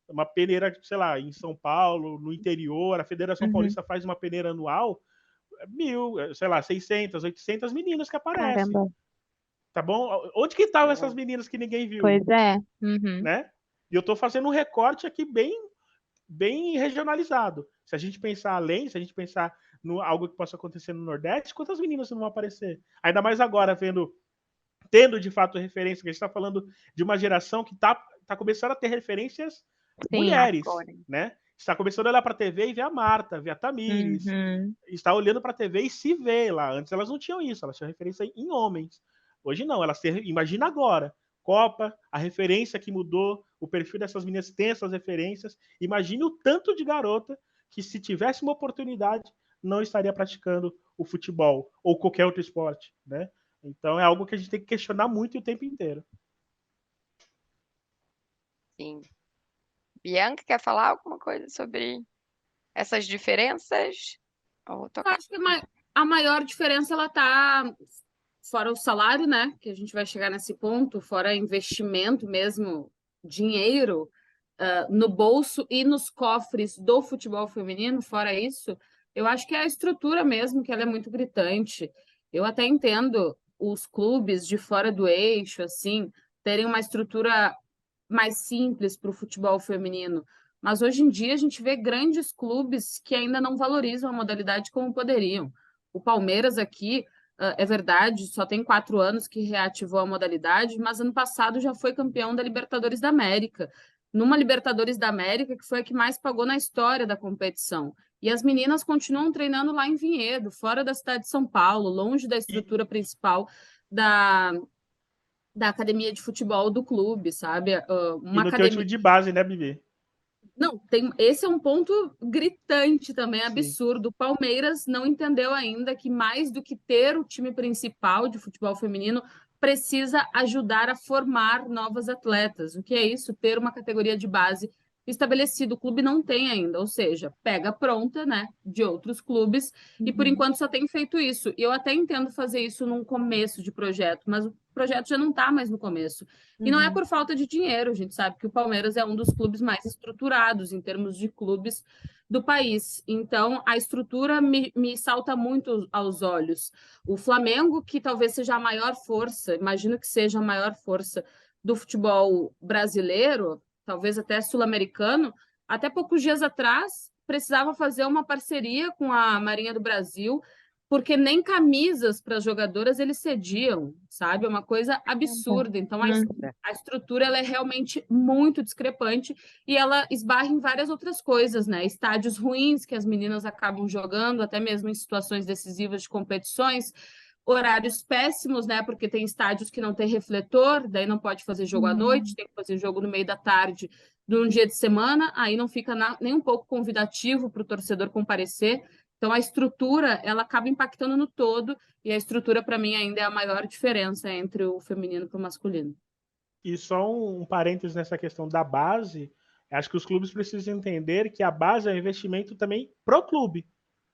uma peneira, sei lá, em São Paulo, no interior, a Federação Paulista faz uma peneira anual, 1.000, sei lá, 600, 800 meninas que aparecem. Caramba. Tá bom? Onde que estavam essas meninas que ninguém viu? Pois é. Né? E eu estou fazendo um recorte aqui bem regionalizado. Se a gente pensar além, se a gente pensar no algo que possa acontecer no Nordeste, quantas meninas não vão aparecer? Ainda mais agora, tendo de fato referência, que a gente está falando de uma geração que está começando a ter referências mulheres, agora. né? Está começando a olhar para a TV e ver a Marta, ver a Tamires, está olhando para a TV e se vê lá. Antes elas não tinham isso, elas tinham referência em homens. Hoje não, imagina agora, Copa, a referência que mudou, o perfil dessas meninas tem essas referências. Imagine o tanto de garota que, se tivesse uma oportunidade, não estaria praticando o futebol ou qualquer outro esporte, né? Então é algo que a gente tem que questionar muito o tempo inteiro. Sim. Bianca, quer falar alguma coisa sobre essas diferenças? Eu acho que a maior diferença ela tá fora o salário, né? Que a gente vai chegar nesse ponto, fora investimento mesmo, dinheiro no bolso e nos cofres do futebol feminino, fora isso, eu acho que é a estrutura mesmo, que ela é muito gritante. Eu até entendo os clubes de fora do eixo, assim, terem uma estrutura mais simples para o futebol feminino. Mas hoje em dia a gente vê grandes clubes que ainda não valorizam a modalidade como poderiam. O Palmeiras aqui, é verdade, só tem 4 anos que reativou a modalidade, mas ano passado já foi campeão da Libertadores da América. Numa Libertadores da América que foi a que mais pagou na história da competição. E as meninas continuam treinando lá em Vinhedo, fora da cidade de São Paulo, longe da estrutura principal da academia de futebol do clube, sabe? E não tem o time de base, né, Bibi? Não, esse é um ponto gritante também, absurdo. O Palmeiras não entendeu ainda que, mais do que ter o time principal de futebol feminino, precisa ajudar a formar novas atletas. O que é isso? Ter uma categoria de base estabelecida. O clube não tem ainda, ou seja, pega pronta, né, de outros clubes, e por enquanto só tem feito isso. E eu até entendo fazer isso num começo de projeto, mas o projeto já não está mais no começo. E não é por falta de dinheiro, a gente sabe que o Palmeiras é um dos clubes mais estruturados em termos de clubes do país. Então, a estrutura me salta muito aos olhos. O Flamengo, que talvez seja a maior força, imagino que seja a maior força do futebol brasileiro, talvez até sul-americano, até poucos dias atrás precisava fazer uma parceria com a Marinha do Brasil, porque nem camisas para as jogadoras eles cediam, sabe? É uma coisa absurda. Então, a estrutura ela é realmente muito discrepante e ela esbarra em várias outras coisas, né? Estádios ruins que as meninas acabam jogando, até mesmo em situações decisivas de competições, horários péssimos, né? Porque tem estádios que não tem refletor, daí não pode fazer jogo à noite, tem que fazer jogo no meio da tarde de um dia de semana, aí não fica nem um pouco convidativo para o torcedor comparecer. Então, a estrutura, ela acaba impactando no todo, e a estrutura, para mim, ainda é a maior diferença entre o feminino e o masculino. E só um parênteses nessa questão da base, acho que os clubes precisam entender que a base é um investimento também pro clube,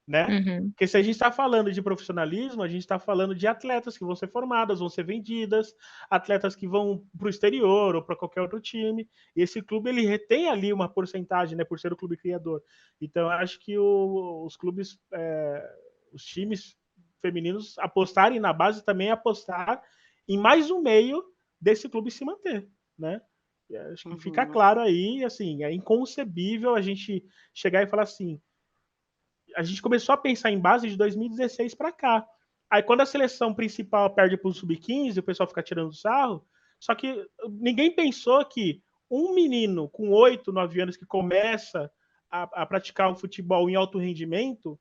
né? Porque se a gente está falando de profissionalismo, a gente está falando de atletas que vão ser formadas, vão ser vendidas, atletas que vão para o exterior ou para qualquer outro time. E esse clube ele retém ali uma porcentagem, né, por ser o clube criador. Então, acho que os clubes, os times femininos apostarem na base também é apostar em mais um meio desse clube se manter, né? Acho que fica claro aí, assim, é inconcebível a gente chegar e falar assim, a gente começou a pensar em base de 2016 para cá. Aí quando a seleção principal perde para o sub-15, o pessoal fica tirando sarro, só que ninguém pensou que um menino com 8, 9 anos que começa a praticar o futebol em alto rendimento,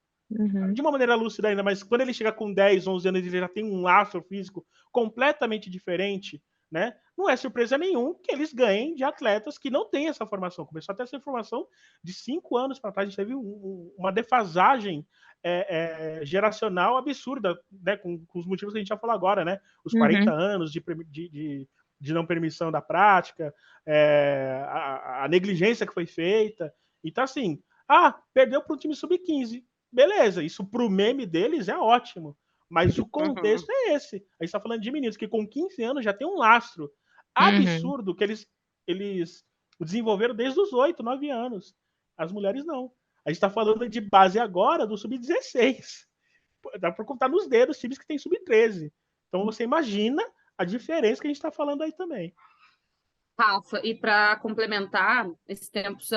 de uma maneira lúcida ainda, mas quando ele chega com 10, 11 anos, ele já tem um laço físico completamente diferente, né? Não é surpresa nenhum que eles ganhem de atletas que não têm essa formação. Começou a ter essa informação de 5 anos para trás. A gente teve uma defasagem geracional absurda, né? Com os motivos que a gente já falou agora, né? Os 40 anos de não permissão da prática, a negligência que foi feita. Então, assim, perdeu para um time sub-15. Beleza, isso para o meme deles é ótimo. Mas o contexto é esse. A gente está falando de meninos que com 15 anos já tem um lastro absurdo que eles desenvolveram desde os 8, 9 anos. As mulheres não. A gente está falando de base agora do sub-16. Dá para contar nos dedos times que tem sub-13. Então você imagina a diferença que a gente está falando aí também. Rafa, e para complementar, esses tempos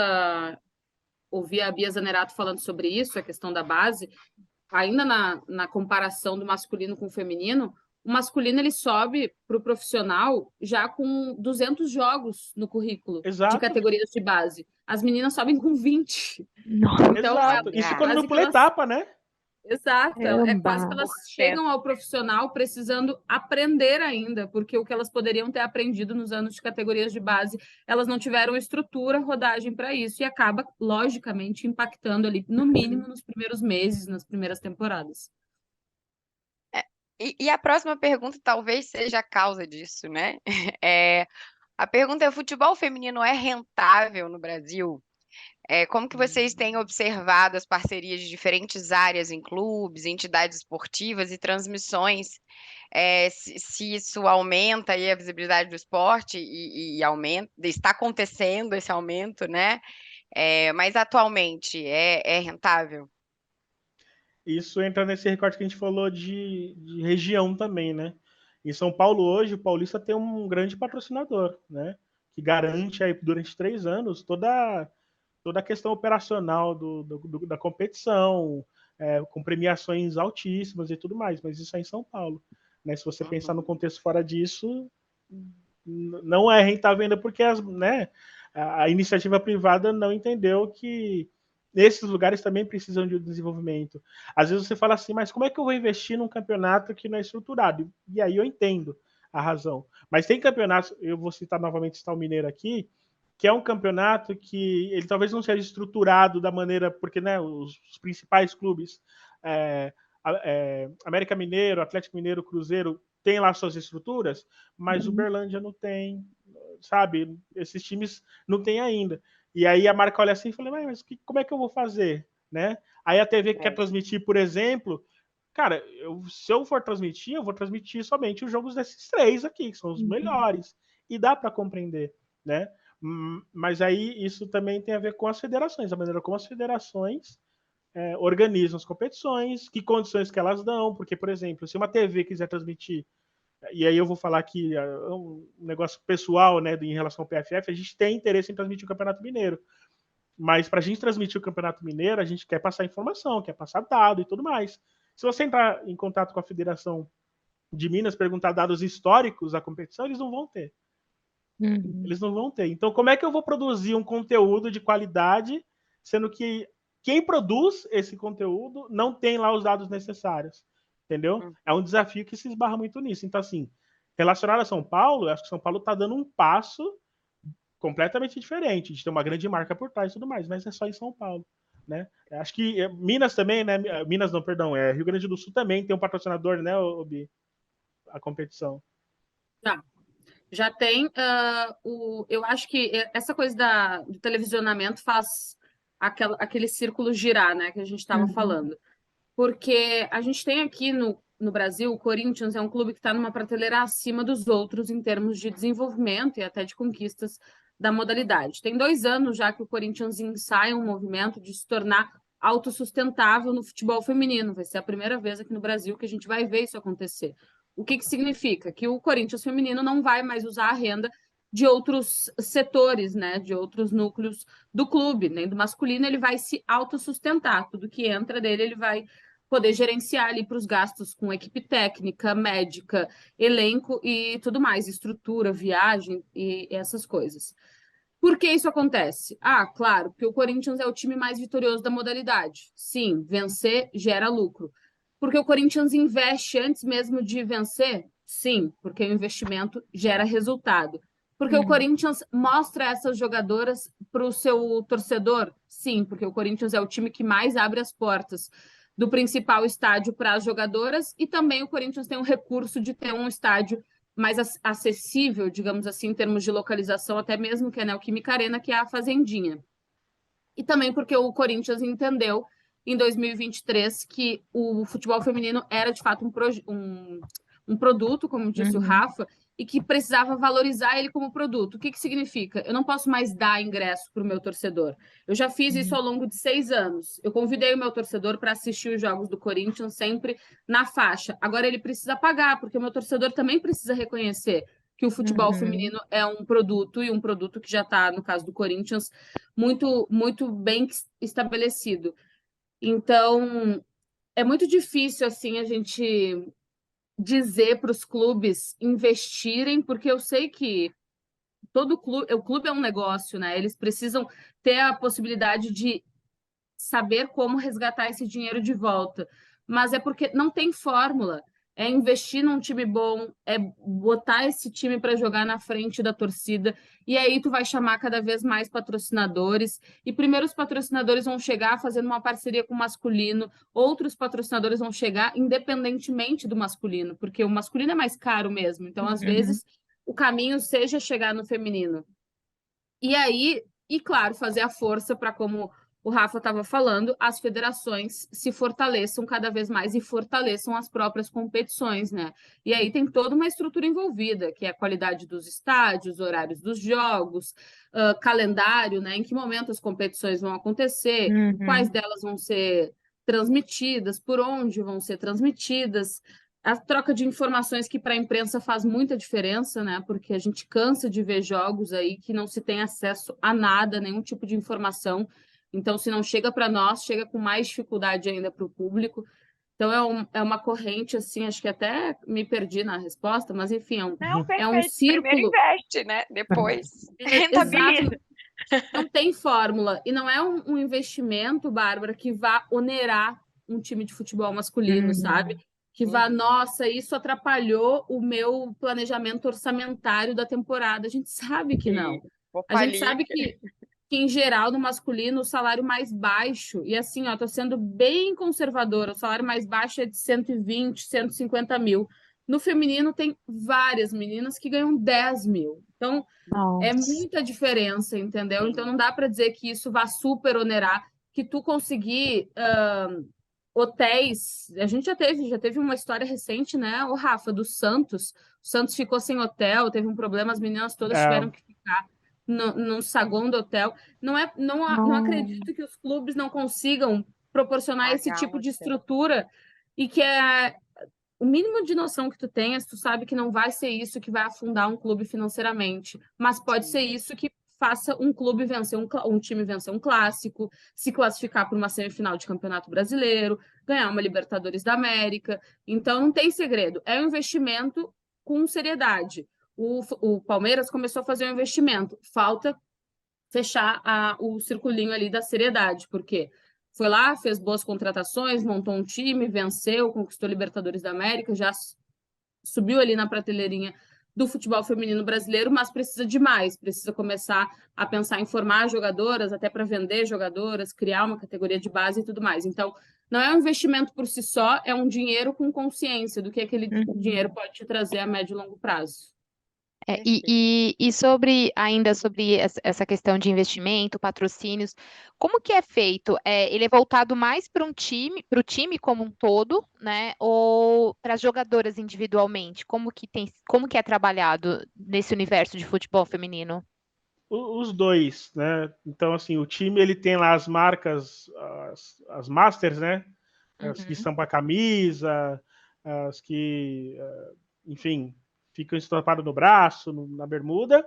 ouvi a Bia Zanerato falando sobre isso, a questão da base, ainda na comparação do masculino com o feminino, o masculino ele sobe para o profissional já com 200 jogos no currículo de categorias de base. As meninas sobem com 20. Então, isso quando não pula etapa, né? Exato. É quase que elas chegam ao profissional precisando aprender ainda, porque o que elas poderiam ter aprendido nos anos de categorias de base, elas não tiveram estrutura, rodagem para isso, e acaba, logicamente, impactando ali, no mínimo, nos primeiros meses, nas primeiras temporadas. E a próxima pergunta talvez seja a causa disso, né? A pergunta é: o futebol feminino é rentável no Brasil? Como que vocês têm observado as parcerias de diferentes áreas em clubes, entidades esportivas e transmissões? Se isso aumenta aí a visibilidade do esporte e aumenta, está acontecendo esse aumento, né? Mas atualmente é rentável? Isso entra nesse recorte que a gente falou de região também, né? Em São Paulo hoje, o Paulista tem um grande patrocinador, né? Que garante aí durante 3 anos toda a questão operacional da competição, com premiações altíssimas e tudo mais, mas isso é em São Paulo, né? Se você pensar no contexto fora disso, não é rentável ainda porque a iniciativa privada não entendeu que esses lugares também precisam de desenvolvimento. Às vezes você fala assim, mas como é que eu vou investir num campeonato que não é estruturado? E aí eu entendo a razão. Mas tem campeonatos, eu vou citar novamente o Stal Mineiro aqui, que é um campeonato que ele talvez não seja estruturado da maneira, porque né, os principais clubes, América Mineiro, Atlético Mineiro, Cruzeiro, tem lá suas estruturas, mas o Uberlândia não tem, sabe? Esses times não tem ainda. E aí a marca olha assim e fala, mas como é que eu vou fazer? Né? Aí a TV que quer transmitir, por exemplo, cara, se eu for transmitir, eu vou transmitir somente os jogos desses 3 aqui, que são os melhores. E dá para compreender, né? Mas aí isso também tem a ver com as federações, a maneira como as federações organizam as competições, que condições que elas dão, porque, por exemplo, se uma TV quiser transmitir, e aí eu vou falar aqui um negócio pessoal, né, em relação ao PFF, a gente tem interesse em transmitir o Campeonato Mineiro, mas para a gente transmitir o Campeonato Mineiro, a gente quer passar informação, quer passar dado e tudo mais. Se você entrar em contato com a Federação de Minas, perguntar dados históricos da competição, eles não vão ter. Eles não vão ter. Então, como é que eu vou produzir um conteúdo de qualidade, sendo que quem produz esse conteúdo não tem lá os dados necessários? Entendeu? É um desafio que se esbarra muito nisso. Então, assim, relacionado a São Paulo, eu acho que São Paulo está dando um passo completamente diferente, de ter uma grande marca por trás e tudo mais, mas é só em São Paulo, né? Acho que Minas também, né? Minas não, perdão, Rio Grande do Sul também tem um patrocinador, né, Obi? A competição. Já tem. Eu acho que essa coisa do televisionamento faz aquele círculo girar, né, que a gente estava falando. Porque a gente tem aqui no Brasil, o Corinthians é um clube que está numa prateleira acima dos outros em termos de desenvolvimento e até de conquistas da modalidade. Tem 2 anos já que o Corinthians ensaia um movimento de se tornar autossustentável no futebol feminino. Vai ser a primeira vez aqui no Brasil que a gente vai ver isso acontecer. O que significa? Que o Corinthians feminino não vai mais usar a renda de outros setores, né, de outros núcleos do clube, nem do masculino, ele vai se autossustentar. Tudo que entra dele, ele vai poder gerenciar ali para os gastos com equipe técnica, médica, elenco e tudo mais, estrutura, viagem e essas coisas. Por que isso acontece? Claro, porque o Corinthians é o time mais vitorioso da modalidade. Sim, vencer gera lucro. Porque o Corinthians investe antes mesmo de vencer? Sim, porque o investimento gera resultado. Porque o Corinthians mostra essas jogadoras para o seu torcedor? Sim, porque o Corinthians é o time que mais abre as portas do principal estádio para as jogadoras e também o Corinthians tem o recurso de ter um estádio mais acessível, digamos assim, em termos de localização, até mesmo que é a Neoquímica Arena, que é a Fazendinha. E também porque o Corinthians entendeu em 2023 que o futebol feminino era, de fato, um produto, como disse o Rafa, e que precisava valorizar ele como produto. O que significa? Eu não posso mais dar ingresso para o meu torcedor. Eu já fiz isso ao longo de 6 anos. Eu convidei o meu torcedor para assistir os jogos do Corinthians sempre na faixa. Agora ele precisa pagar, porque o meu torcedor também precisa reconhecer que o futebol feminino é um produto, e um produto que já está, no caso do Corinthians, muito, muito bem estabelecido. Então, é muito difícil, assim, a gente dizer para os clubes investirem, porque eu sei que o clube é um negócio, né? Eles precisam ter a possibilidade de saber como resgatar esse dinheiro de volta. Mas é porque não tem fórmula. É investir num time bom, é botar esse time para jogar na frente da torcida, e aí tu vai chamar cada vez mais patrocinadores, e primeiro os patrocinadores vão chegar fazendo uma parceria com o masculino, outros patrocinadores vão chegar independentemente do masculino, porque o masculino é mais caro mesmo, então às vezes o caminho seja chegar no feminino. E aí, e claro, fazer a força para, como o Rafa estava falando, as federações se fortaleçam cada vez mais e fortaleçam as próprias competições, né? E aí tem toda uma estrutura envolvida, que é a qualidade dos estádios, horários dos jogos, calendário, né? Em que momento as competições vão acontecer, quais delas vão ser transmitidas, por onde vão ser transmitidas, a troca de informações que para a imprensa faz muita diferença, né? Porque a gente cansa de ver jogos aí que não se tem acesso a nada, nenhum tipo de informação. Então, se não chega para nós, chega com mais dificuldade ainda para o público. Então, é uma corrente, assim, acho que até me perdi na resposta, mas, enfim, é um círculo... Primeiro investe, né? Depois rentabiliza. Não tem fórmula. E não é um investimento, Bárbara, que vá onerar um time de futebol masculino, sabe? Que vá, nossa, isso atrapalhou o meu planejamento orçamentário da temporada. A gente sabe que não. A gente sabe que em geral, no masculino, o salário mais baixo, e assim, ó, tô sendo bem conservadora, o salário mais baixo é de 120, 150 mil. No feminino, tem várias meninas que ganham 10 mil. Então, é muita diferença, entendeu? Então, não dá para dizer que isso vá super onerar, que tu conseguir hotéis... A gente já teve uma história recente, né, o Rafa, do Santos. O Santos ficou sem hotel, teve um problema, as meninas todas tiveram que ficar no saguão do hotel. Não acredito que os clubes não consigam proporcionar esse Pagar tipo um de hotel. estrutura e que o mínimo de noção que tu tenhas, tu sabe que não vai ser isso que vai afundar um clube financeiramente, mas pode ser isso que faça um clube vencer um time vencer um clássico, se classificar para uma semifinal de Campeonato Brasileiro, ganhar uma Libertadores da América. Então não tem segredo, é um investimento com seriedade. O Palmeiras começou a fazer um investimento, falta fechar o circulinho ali da seriedade, porque foi lá, fez boas contratações, montou um time, venceu, conquistou Libertadores da América, já subiu ali na prateleirinha do futebol feminino brasileiro, mas precisa de mais, precisa começar a pensar em formar jogadoras, até para vender jogadoras, criar uma categoria de base e tudo mais. Então, não é um investimento por si só, é um dinheiro com consciência do que aquele dinheiro pode te trazer a médio e longo prazo. E ainda sobre essa questão de investimento, patrocínios, como que é feito? Ele é voltado mais para o time como um todo, né? Ou para as jogadoras individualmente? Como que é trabalhado nesse universo de futebol feminino? Os dois, né? Então, assim, o time ele tem lá as marcas, as masters, né? As que estampam a camisa, as que, enfim, ficam estampadas no braço, na bermuda,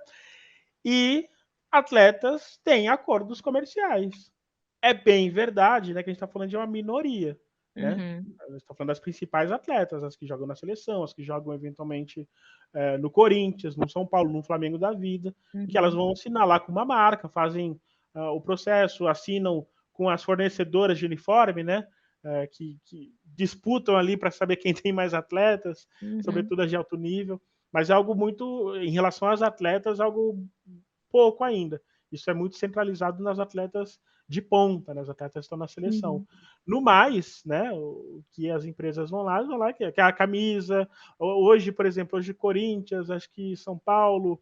e atletas têm acordos comerciais. É bem verdade, né, que a gente está falando de uma minoria, né? A gente está falando das principais atletas, as que jogam na seleção, as que jogam eventualmente no Corinthians, no São Paulo, no Flamengo da vida, que elas vão assinar lá com uma marca, fazem o processo, assinam com as fornecedoras de uniforme, né? Que disputam ali para saber quem tem mais atletas, sobretudo as de alto nível, mas é algo muito, em relação às atletas, algo pouco ainda. Isso é muito centralizado nas atletas de ponta, né? As atletas estão na seleção. No mais, né, o que as empresas vão lá, que é a camisa. Hoje, por exemplo, hoje Corinthians, acho que São Paulo,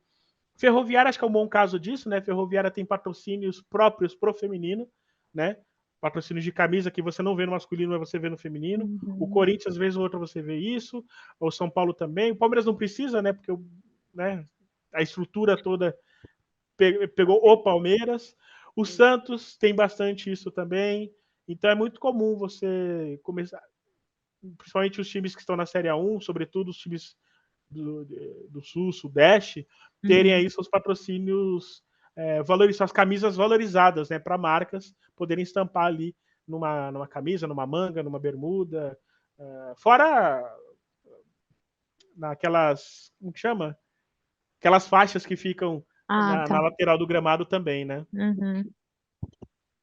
Ferroviária, acho que é um bom caso disso, né? Ferroviária tem patrocínios próprios pro feminino, né? Patrocínios de camisa que você não vê no masculino, mas você vê no feminino. O Corinthians, às vezes ou outra, você vê isso. O São Paulo também. O Palmeiras não precisa, né? Porque né, a estrutura toda pegou o Palmeiras. O Santos tem bastante isso também. Então é muito comum você começar, principalmente os times que estão na Série A1, sobretudo os times do Sul, Sudeste, terem aí seus patrocínios suas camisas valorizadas, né, para marcas poderem estampar ali numa camisa, numa manga, numa bermuda, fora naquelas, como que chama? Aquelas faixas que ficam na lateral do gramado também, né?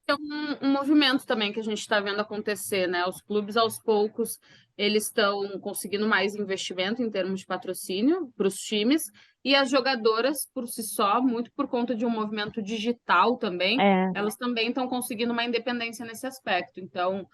É um movimento também que a gente está vendo acontecer, né? Os clubes, aos poucos, eles estão conseguindo mais investimento em termos de patrocínio para os times, e as jogadoras, por si só, muito por conta de um movimento digital também, elas também estão conseguindo uma independência nesse aspecto. Então,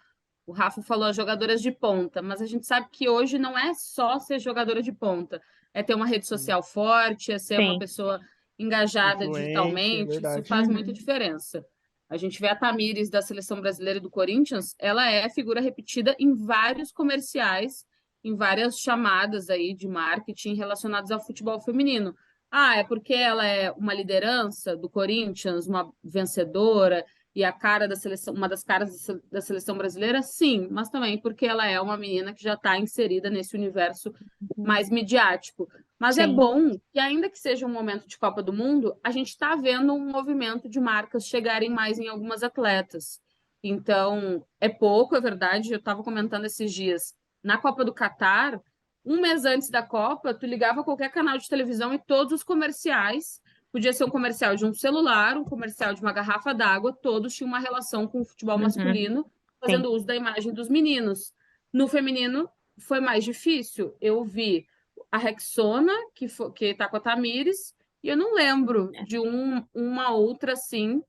o Rafa falou as jogadoras de ponta, mas a gente sabe que hoje não é só ser jogadora de ponta, é ter uma rede social forte, é ser uma pessoa engajada digitalmente, isso faz muita diferença. A gente vê a Tamires da Seleção Brasileira e do Corinthians, ela é figura repetida em vários comerciais, em várias chamadas aí de marketing relacionadas ao futebol feminino. É porque ela é uma liderança do Corinthians, uma vencedora, e a cara da seleção, uma das caras da seleção brasileira, sim, mas também porque ela é uma menina que já está inserida nesse universo mais midiático. Mas é bom que, ainda que seja um momento de Copa do Mundo, a gente está vendo um movimento de marcas chegarem mais em algumas atletas. Então, é pouco, é verdade. Eu estava comentando esses dias, na Copa do Catar, um mês antes da Copa, tu ligava qualquer canal de televisão e todos os comerciais, podia ser um comercial de um celular, um comercial de uma garrafa d'água, todos tinham uma relação com o futebol masculino, fazendo uso da imagem dos meninos. No feminino, foi mais difícil. Eu vi a Rexona, que está com a Tamires, e eu não lembro de uma outra, assim,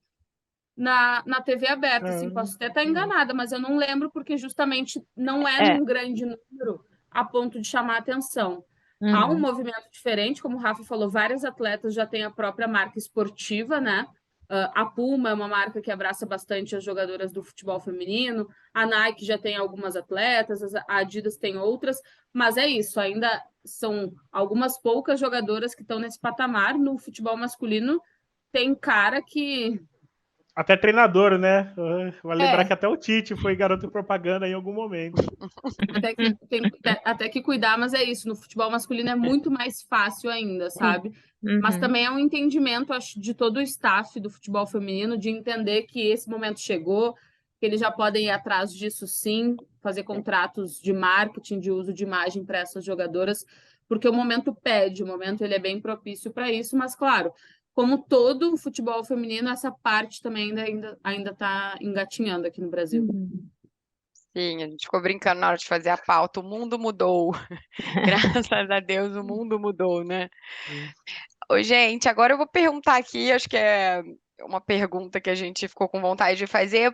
na TV aberta. Assim, posso até estar enganada, mas eu não lembro porque justamente não é num grande número a ponto de chamar a atenção. Há um movimento diferente, como o Rafa falou, várias atletas já têm a própria marca esportiva, né? A Puma é uma marca que abraça bastante as jogadoras do futebol feminino, a Nike já tem algumas atletas, a Adidas tem outras, mas é isso, ainda são algumas poucas jogadoras que estão nesse patamar. No futebol masculino tem cara que... Até treinador, né? Vale lembrar que até o Tite foi garoto propaganda em algum momento. Até que tem até que cuidar, mas é isso. No futebol masculino é muito mais fácil ainda, sabe? Mas também é um entendimento, acho, de todo o staff do futebol feminino, de entender que esse momento chegou, que eles já podem ir atrás disso sim, fazer contratos de marketing, de uso de imagem para essas jogadoras, porque o momento pede, o momento ele é bem propício para isso, mas claro, como todo o futebol feminino, essa parte também ainda está engatinhando aqui no Brasil. Sim, a gente ficou brincando na hora de fazer a pauta. O mundo mudou. Graças a Deus, o mundo mudou, né? Ô, gente, agora eu vou perguntar aqui, acho que é uma pergunta que a gente ficou com vontade de fazer.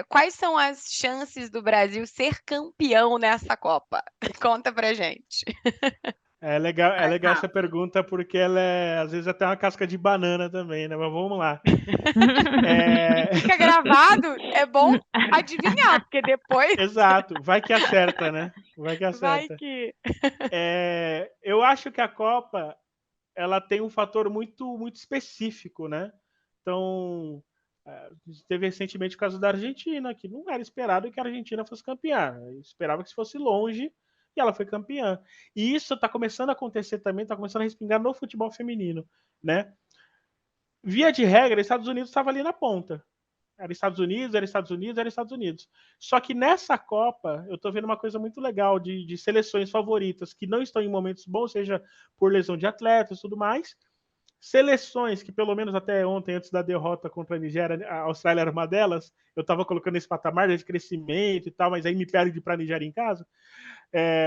Quais são as chances do Brasil ser campeão nessa Copa? Conta pra gente. É legal essa pergunta porque ela às vezes até uma casca de banana também, né? Mas vamos lá. Fica gravado, é bom adivinhar, porque depois... Exato, vai que acerta, né? Vai que acerta. Vai que... Eu acho que a Copa, ela tem um fator muito, muito específico, né? Então, teve recentemente o caso da Argentina, que não era esperado que a Argentina fosse campeã. Eu esperava que fosse longe, e ela foi campeã. E isso está começando a acontecer também, está começando a respingar no futebol feminino, né? Via de regra, Estados Unidos estava ali na ponta. Era Estados Unidos, era Estados Unidos, era Estados Unidos. Só que nessa Copa, eu estou vendo uma coisa muito legal de seleções favoritas que não estão em momentos bons, seja por lesão de atletas e tudo mais. Seleções que, pelo menos até ontem, antes da derrota contra a Nigéria, a Austrália era uma delas, eu estava colocando esse patamar de crescimento e tal, mas aí me perde para a Nigéria em casa.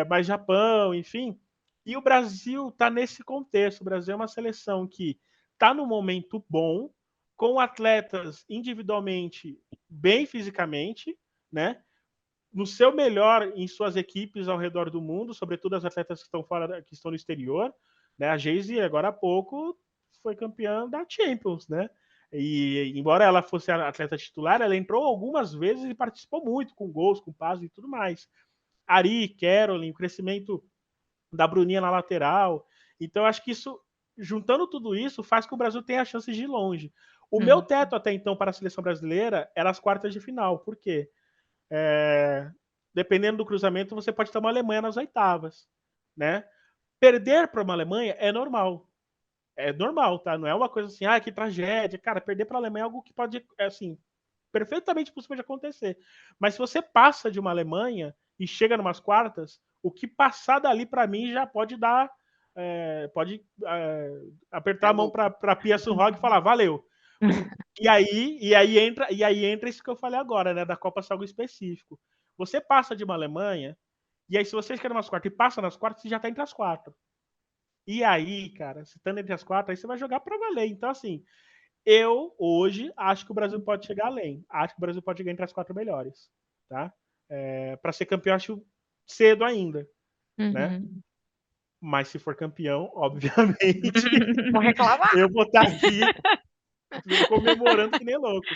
Mas Japão, enfim. E o Brasil está nesse contexto. O Brasil é uma seleção que está num momento bom, com atletas individualmente bem fisicamente, né? No seu melhor em suas equipes ao redor do mundo, sobretudo as atletas que estão fora, que estão no exterior, né? A Geise, agora há pouco, foi campeã da Champions, né? E embora ela fosse a atleta titular, ela entrou algumas vezes e participou muito, com gols, com passes e tudo mais. Ari, Caroline, o crescimento da Bruninha na lateral. Então, acho que isso, juntando tudo isso, faz com que o Brasil tenha a chance de ir longe. O meu teto até então para a seleção brasileira era as quartas de final. Por quê? Dependendo do cruzamento, você pode ter uma Alemanha nas oitavas, né? Perder para uma Alemanha é normal. É normal, tá? Não é uma coisa assim, que tragédia. Cara, perder para a Alemanha é algo que pode, assim, perfeitamente possível de acontecer. Mas se você passa de uma Alemanha e chega numas quartas, o que passar dali para mim já pode dar, pode apertar a mão para a Pia Sundhage e falar, valeu. E aí entra isso que eu falei agora, né, da Copa ser algo específico. Você passa de uma Alemanha, e aí se você chega numas quartas e passa nas quartas, você já está entre as quatro. E aí, cara, se estando entre as quatro, aí você vai jogar para valer. Então, assim, eu hoje acho que o Brasil pode chegar além. Acho que o Brasil pode chegar entre as quatro melhores, tá? Para ser campeão, acho cedo ainda, né? Mas se for campeão, obviamente, Vou reclamar. eu vou estar aqui comemorando que nem louco.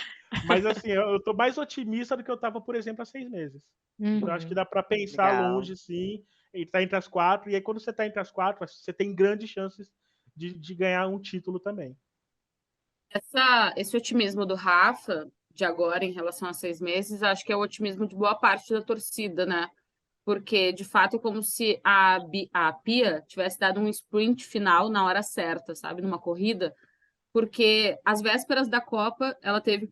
Mas assim, eu tô mais otimista do que eu estava, por exemplo, há 6 meses. Então, acho que dá para pensar Legal. longe, sim, e estar entre as quatro. E aí, quando você está entre as quatro, você tem grandes chances de ganhar um título também. Esse otimismo do Rafa, de agora, em relação a 6 meses, acho que é o otimismo de boa parte da torcida, né? Porque, de fato, é como se a Pia tivesse dado um sprint final na hora certa, sabe? Numa corrida. Porque, às vésperas da Copa, ela teve,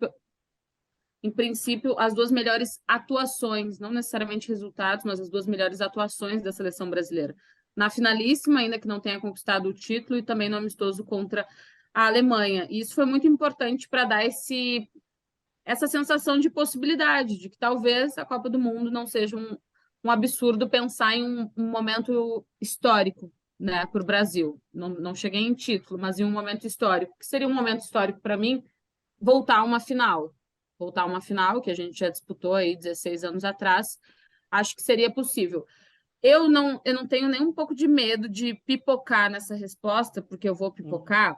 em princípio, as 2 melhores atuações, não necessariamente resultados, mas as 2 melhores atuações da seleção brasileira. Na finalíssima, ainda que não tenha conquistado o título, e também no amistoso contra a Alemanha. E isso foi muito importante para dar essa sensação de possibilidade, de que talvez a Copa do Mundo não seja um absurdo pensar em um momento histórico, né, para o Brasil. Não cheguei em título, mas em um momento histórico. O que seria um momento histórico para mim? Voltar a uma final. Voltar a uma final, que a gente já disputou aí 16 anos atrás. Acho que seria possível. Eu não tenho nem um pouco de medo de pipocar nessa resposta, porque eu vou pipocar,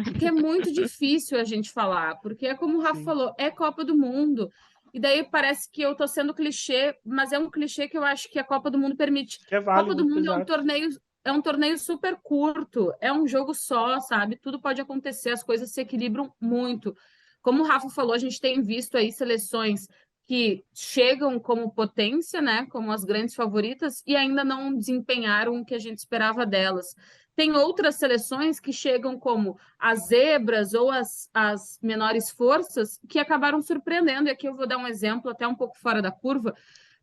porque é muito difícil a gente falar, porque é como o Rafa falou, é Copa do Mundo, e daí parece que eu tô sendo clichê, mas é um clichê que eu acho que a Copa do Mundo permite. Que é válido, Copa do Mundo exato. é um torneio é um torneio super curto, é um jogo só, sabe? Tudo pode acontecer, as coisas se equilibram muito. Como o Rafa falou, a gente tem visto aí seleções que chegam como potência, né? Como as grandes favoritas, e ainda não desempenharam o que a gente esperava delas. Tem outras seleções que chegam como as zebras ou as menores forças que acabaram surpreendendo. E aqui eu vou dar um exemplo até um pouco fora da curva.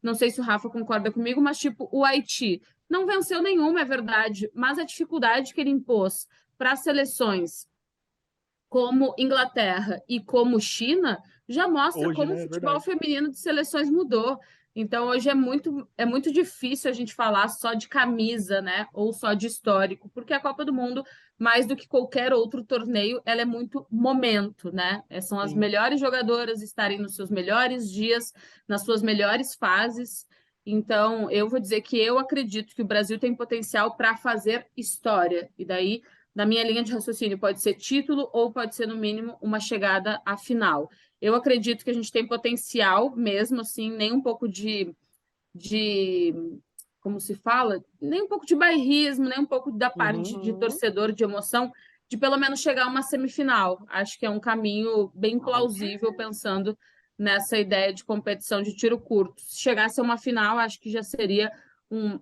Não sei se o Rafa concorda comigo, mas tipo o Haiti. Não venceu nenhuma, é verdade, mas a dificuldade que ele impôs para as seleções como Inglaterra e como China já mostra Hoje, como né? o É futebol verdade. feminino de seleções mudou. Então, hoje é muito difícil a gente falar só de camisa, né? Ou só de histórico, porque a Copa do Mundo, mais do que qualquer outro torneio, ela é muito momento, né? São as Sim. melhores jogadoras estarem nos seus melhores dias, nas suas melhores fases. Então, eu vou dizer que eu acredito que o Brasil tem potencial para fazer história. E daí, na minha linha de raciocínio, pode ser título ou pode ser, no mínimo, uma chegada à final. Eu acredito que a gente tem potencial mesmo, assim, nem um pouco de como se fala, nem um pouco de bairrismo, nem um pouco da parte de torcedor, de emoção, de pelo menos chegar a uma semifinal. Acho que é um caminho bem plausível pensando nessa ideia de competição de tiro curto. Se chegasse a uma final, acho que já seria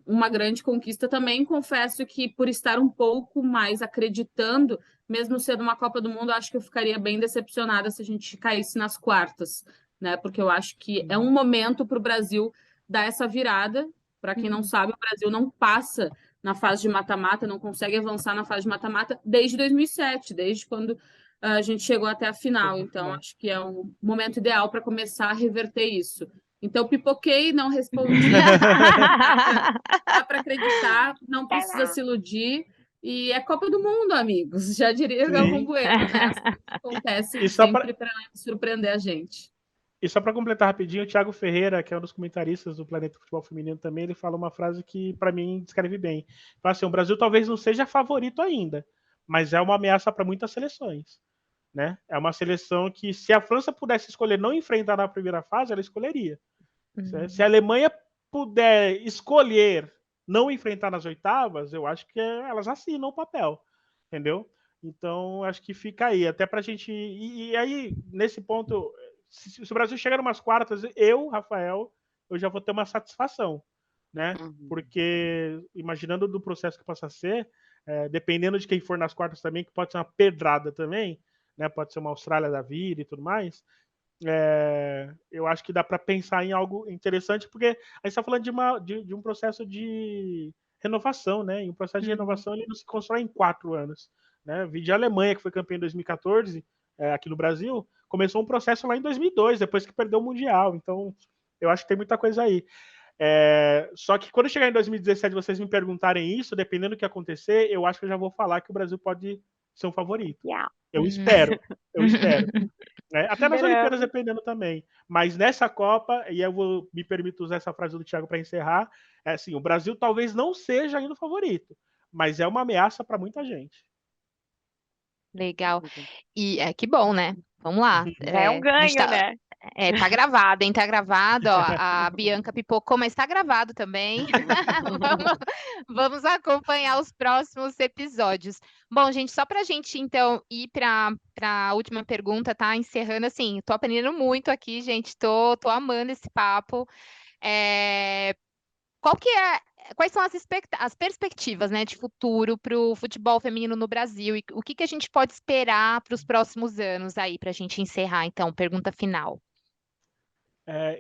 uma grande conquista também. Confesso que, por estar um pouco mais acreditando, mesmo sendo uma Copa do Mundo, acho que eu ficaria bem decepcionada se a gente caísse nas quartas, né? Porque eu acho que é um momento para o Brasil dar essa virada. Para quem não sabe, o Brasil não passa na fase de mata-mata, não consegue avançar na fase de mata-mata desde 2007, desde quando a gente chegou até a final. Então, acho que é um momento ideal para começar a reverter isso. Então, pipoquei, não respondi. Dá para acreditar, não precisa se iludir. E é Copa do Mundo, amigos. Já diria Galvão Sim. Bueno, né? As coisas acontecem E só para sempre para surpreender a gente. completar rapidinho, o Thiago Ferreira, que é um dos comentaristas do Planeta Futebol Feminino também, ele fala uma frase que, para mim, descreve bem. Fala assim, o Brasil talvez não seja favorito ainda, mas é uma ameaça para muitas seleções. Né? É uma seleção que, se a França pudesse escolher não enfrentar na primeira fase, ela escolheria. Se a Alemanha puder escolher não enfrentar nas oitavas, eu acho que elas assinam o papel, entendeu? Então, acho que fica aí, até pra gente... E aí, nesse ponto, se o Brasil chegar umas quartas, eu, Rafael, eu já vou ter uma satisfação, né? Porque, imaginando do processo que possa ser, dependendo de quem for nas quartas também, que pode ser uma pedrada também, né? Pode ser uma Austrália da vida e tudo mais, eu acho que dá para pensar em algo interessante, porque a gente está falando de um processo de renovação, né? E um processo de renovação ele não se constrói em 4 anos. Né? Vi de Alemanha, que foi campeã em 2014, aqui no Brasil, começou um processo lá em 2002, depois que perdeu o Mundial. Então, eu acho que tem muita coisa aí. Só que quando chegar em 2017 vocês me perguntarem isso, dependendo do que acontecer, eu acho que eu já vou falar que o Brasil pode ser um favorito. Eu espero. Né? Até nas Olimpíadas, dependendo também. Mas nessa Copa, e eu me permito usar essa frase do Thiago para encerrar, assim, o Brasil talvez não seja ainda o favorito, mas é uma ameaça para muita gente. Legal. E que bom, né? Vamos lá. É um ganho, né? Tá gravado, hein? Tá gravado, ó. A Bianca pipocou, mas tá gravado também. Vamos acompanhar os próximos episódios. Bom, gente, só pra gente, então, ir pra última pergunta, tá? Encerrando, assim, tô aprendendo muito aqui, gente. Tô amando esse papo. Quais são as perspectivas, né, de futuro para o futebol feminino no Brasil e o que a gente pode esperar para os próximos anos aí, para a gente encerrar, então, pergunta final.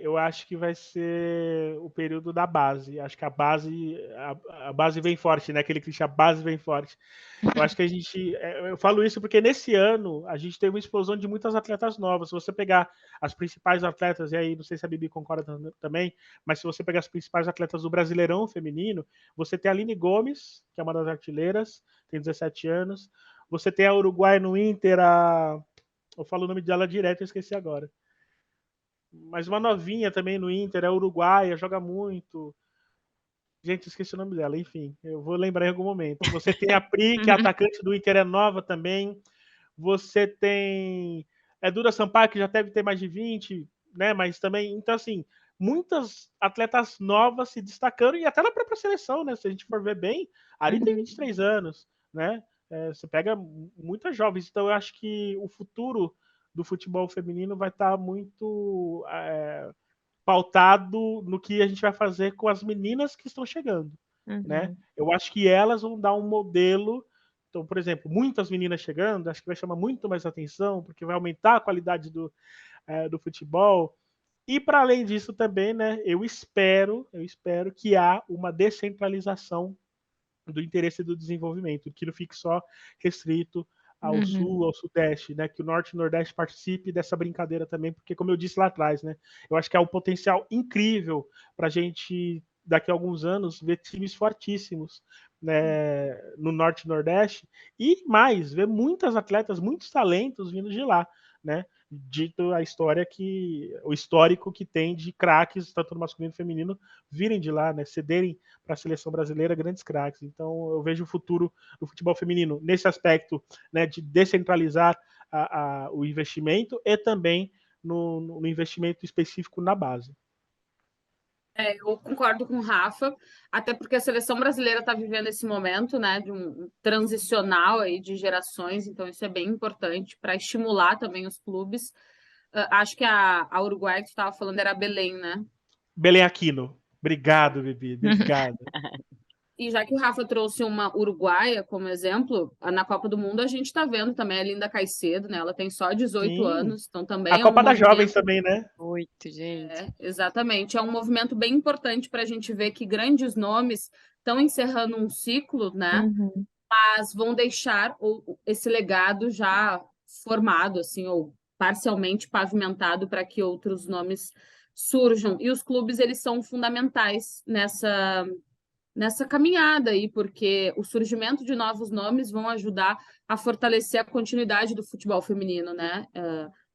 Eu acho que vai ser o período da base. Acho que a base vem forte, né? Aquele clichê, a base vem forte. Eu acho que a gente... eu falo isso porque nesse ano a gente teve uma explosão de muitas atletas novas. Se você pegar as principais atletas, e aí não sei se a Bibi concorda também, mas se você pegar as principais atletas do Brasileirão feminino, você tem a Aline Gomes, que é uma das artilheiras, tem 17 anos. Você tem a Uruguai no Inter, eu falo o nome dela direto, eu esqueci agora. Mas uma novinha também no Inter, é uruguaia, joga muito. Gente, esqueci o nome dela, enfim, eu vou lembrar em algum momento. Você tem a Pri, que é atacante do Inter, é nova também. Você tem Duda Sampaio, que já deve ter mais de 20, né? Mas também, então assim, muitas atletas novas se destacando, e até na própria seleção, né? Se a gente for ver bem, a Ari tem 23 anos, né? Você pega muitas jovens, então eu acho que o futuro do futebol feminino vai estar muito pautado no que a gente vai fazer com as meninas que estão chegando, né? Eu acho que elas vão dar um modelo. Então, por exemplo, muitas meninas chegando, acho que vai chamar muito mais atenção, porque vai aumentar a qualidade do futebol. E para além disso também, né, eu espero que há uma descentralização do interesse do desenvolvimento, que não fique só restrito ao sul, ao sudeste, né, que o norte e o nordeste participe dessa brincadeira também, porque como eu disse lá atrás, né, eu acho que há um potencial incrível para a gente, daqui a alguns anos, ver times fortíssimos, né, no norte e nordeste, e mais, ver muitas atletas, muitos talentos vindo de lá, né, dito a história o histórico que tem de craques, tanto no masculino e no feminino, virem de lá, né, cederem para a seleção brasileira grandes craques. Então eu vejo o futuro do futebol feminino nesse aspecto, né, de descentralizar o investimento e também no investimento específico na base. Eu concordo com o Rafa, até porque a seleção brasileira está vivendo esse momento, né, de um transicional aí de gerações, então isso é bem importante para estimular também os clubes. Acho que a Uruguai que tu estava falando era a Belém, né? Belém Aquino. Obrigado, Bibi. Obrigado. E já que o Rafa trouxe uma uruguaia como exemplo, na Copa do Mundo a gente está vendo também a Linda Caicedo, né? Ela tem só 18 anos, então também a Copa das Jovens também, né? 8, gente. Exatamente. É um movimento bem importante para a gente ver que grandes nomes estão encerrando um ciclo, né? Mas vão deixar esse legado já formado, assim, ou parcialmente pavimentado para que outros nomes surjam. E os clubes, eles são fundamentais nessa caminhada aí, porque o surgimento de novos nomes vão ajudar a fortalecer a continuidade do futebol feminino, né?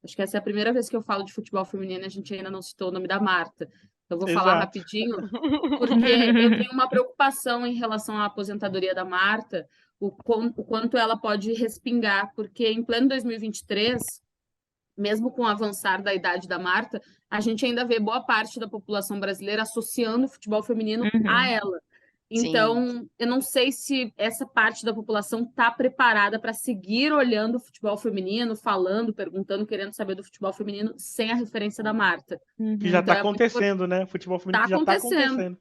Acho que essa é a primeira vez que eu falo de futebol feminino e a gente ainda não citou o nome da Marta. Eu vou falar rapidinho, porque eu tenho uma preocupação em relação à aposentadoria da Marta, o quanto ela pode respingar, porque em pleno 2023, mesmo com o avançar da idade da Marta, a gente ainda vê boa parte da população brasileira associando o futebol feminino a ela. Então, eu não sei se essa parte da população está preparada para seguir olhando o futebol feminino, falando, perguntando, querendo saber do futebol feminino, sem a referência da Marta. Que já está acontecendo, né? O futebol feminino já está acontecendo.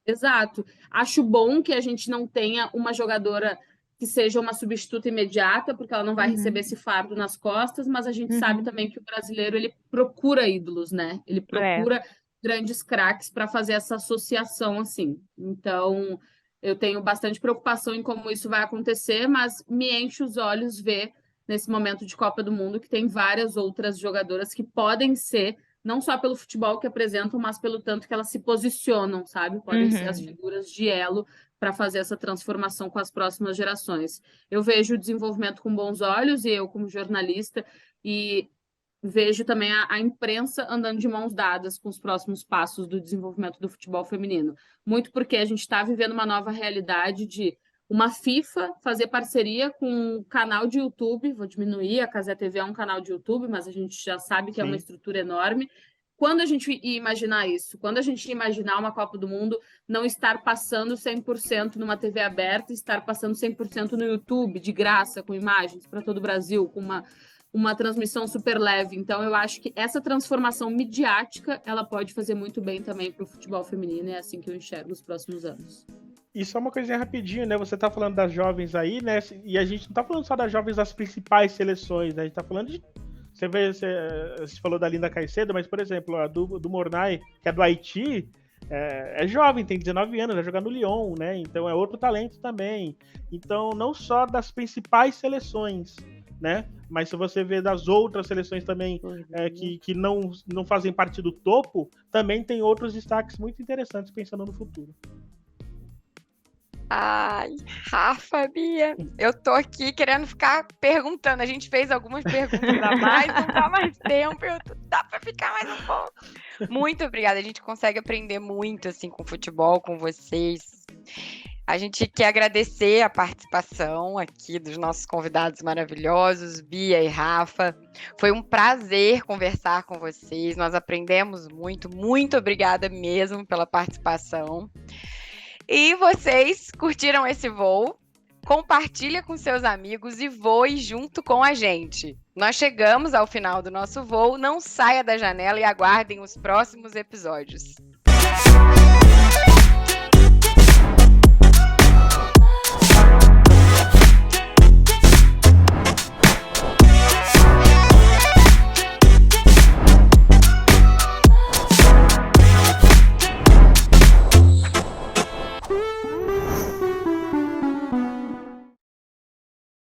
Exato. Acho bom que a gente não tenha uma jogadora que seja uma substituta imediata, porque ela não vai receber esse fardo nas costas, mas a gente sabe também que o brasileiro, ele procura ídolos, né? Ele procura grandes craques para fazer essa associação, assim. Então, eu tenho bastante preocupação em como isso vai acontecer, mas me enche os olhos ver, nesse momento de Copa do Mundo, que tem várias outras jogadoras que podem ser, não só pelo futebol que apresentam, mas pelo tanto que elas se posicionam, sabe? Podem ser as figuras de elo para fazer essa transformação com as próximas gerações. Eu vejo o desenvolvimento com bons olhos, e eu como jornalista, e vejo também a imprensa andando de mãos dadas com os próximos passos do desenvolvimento do futebol feminino. Muito porque a gente está vivendo uma nova realidade de uma FIFA fazer parceria com um canal de YouTube, vou diminuir, a Cazé TV é um canal de YouTube, mas a gente já sabe que é uma estrutura enorme. Quando a gente ia imaginar isso? Quando a gente ia imaginar uma Copa do Mundo não estar passando 100% numa TV aberta, estar passando 100% no YouTube, de graça, com imagens para todo o Brasil, com uma transmissão super leve. Então, eu acho que essa transformação midiática, ela pode fazer muito bem também para o futebol feminino, e é assim que eu enxergo os próximos anos. E só uma coisinha rapidinho, né? Você tá falando das jovens aí, né? E a gente não tá falando só das jovens das principais seleções, né? A gente tá falando de... Você falou da Linda Caicedo, mas, por exemplo, a do Mornay, que é do Haiti, é jovem, tem 19 anos, vai jogar no Lyon, né? Então é outro talento também. Então, não só das principais seleções, né? Mas se você vê das outras seleções também que não fazem parte do topo, também tem outros destaques muito interessantes pensando no futuro. Ai, Rafa, Bia, eu tô aqui querendo ficar perguntando. A gente fez algumas perguntas a mais, não dá mais tempo, dá pra ficar mais um pouco. Muito obrigada, a gente consegue aprender muito, assim, com futebol, com vocês. A gente quer agradecer a participação aqui dos nossos convidados maravilhosos, Bia e Rafa. Foi um prazer conversar com vocês. Nós aprendemos muito. Muito obrigada mesmo pela participação. E vocês curtiram esse voo? Compartilha com seus amigos e voe junto com a gente. Nós chegamos ao final do nosso voo. Não saia da janela e aguardem os próximos episódios.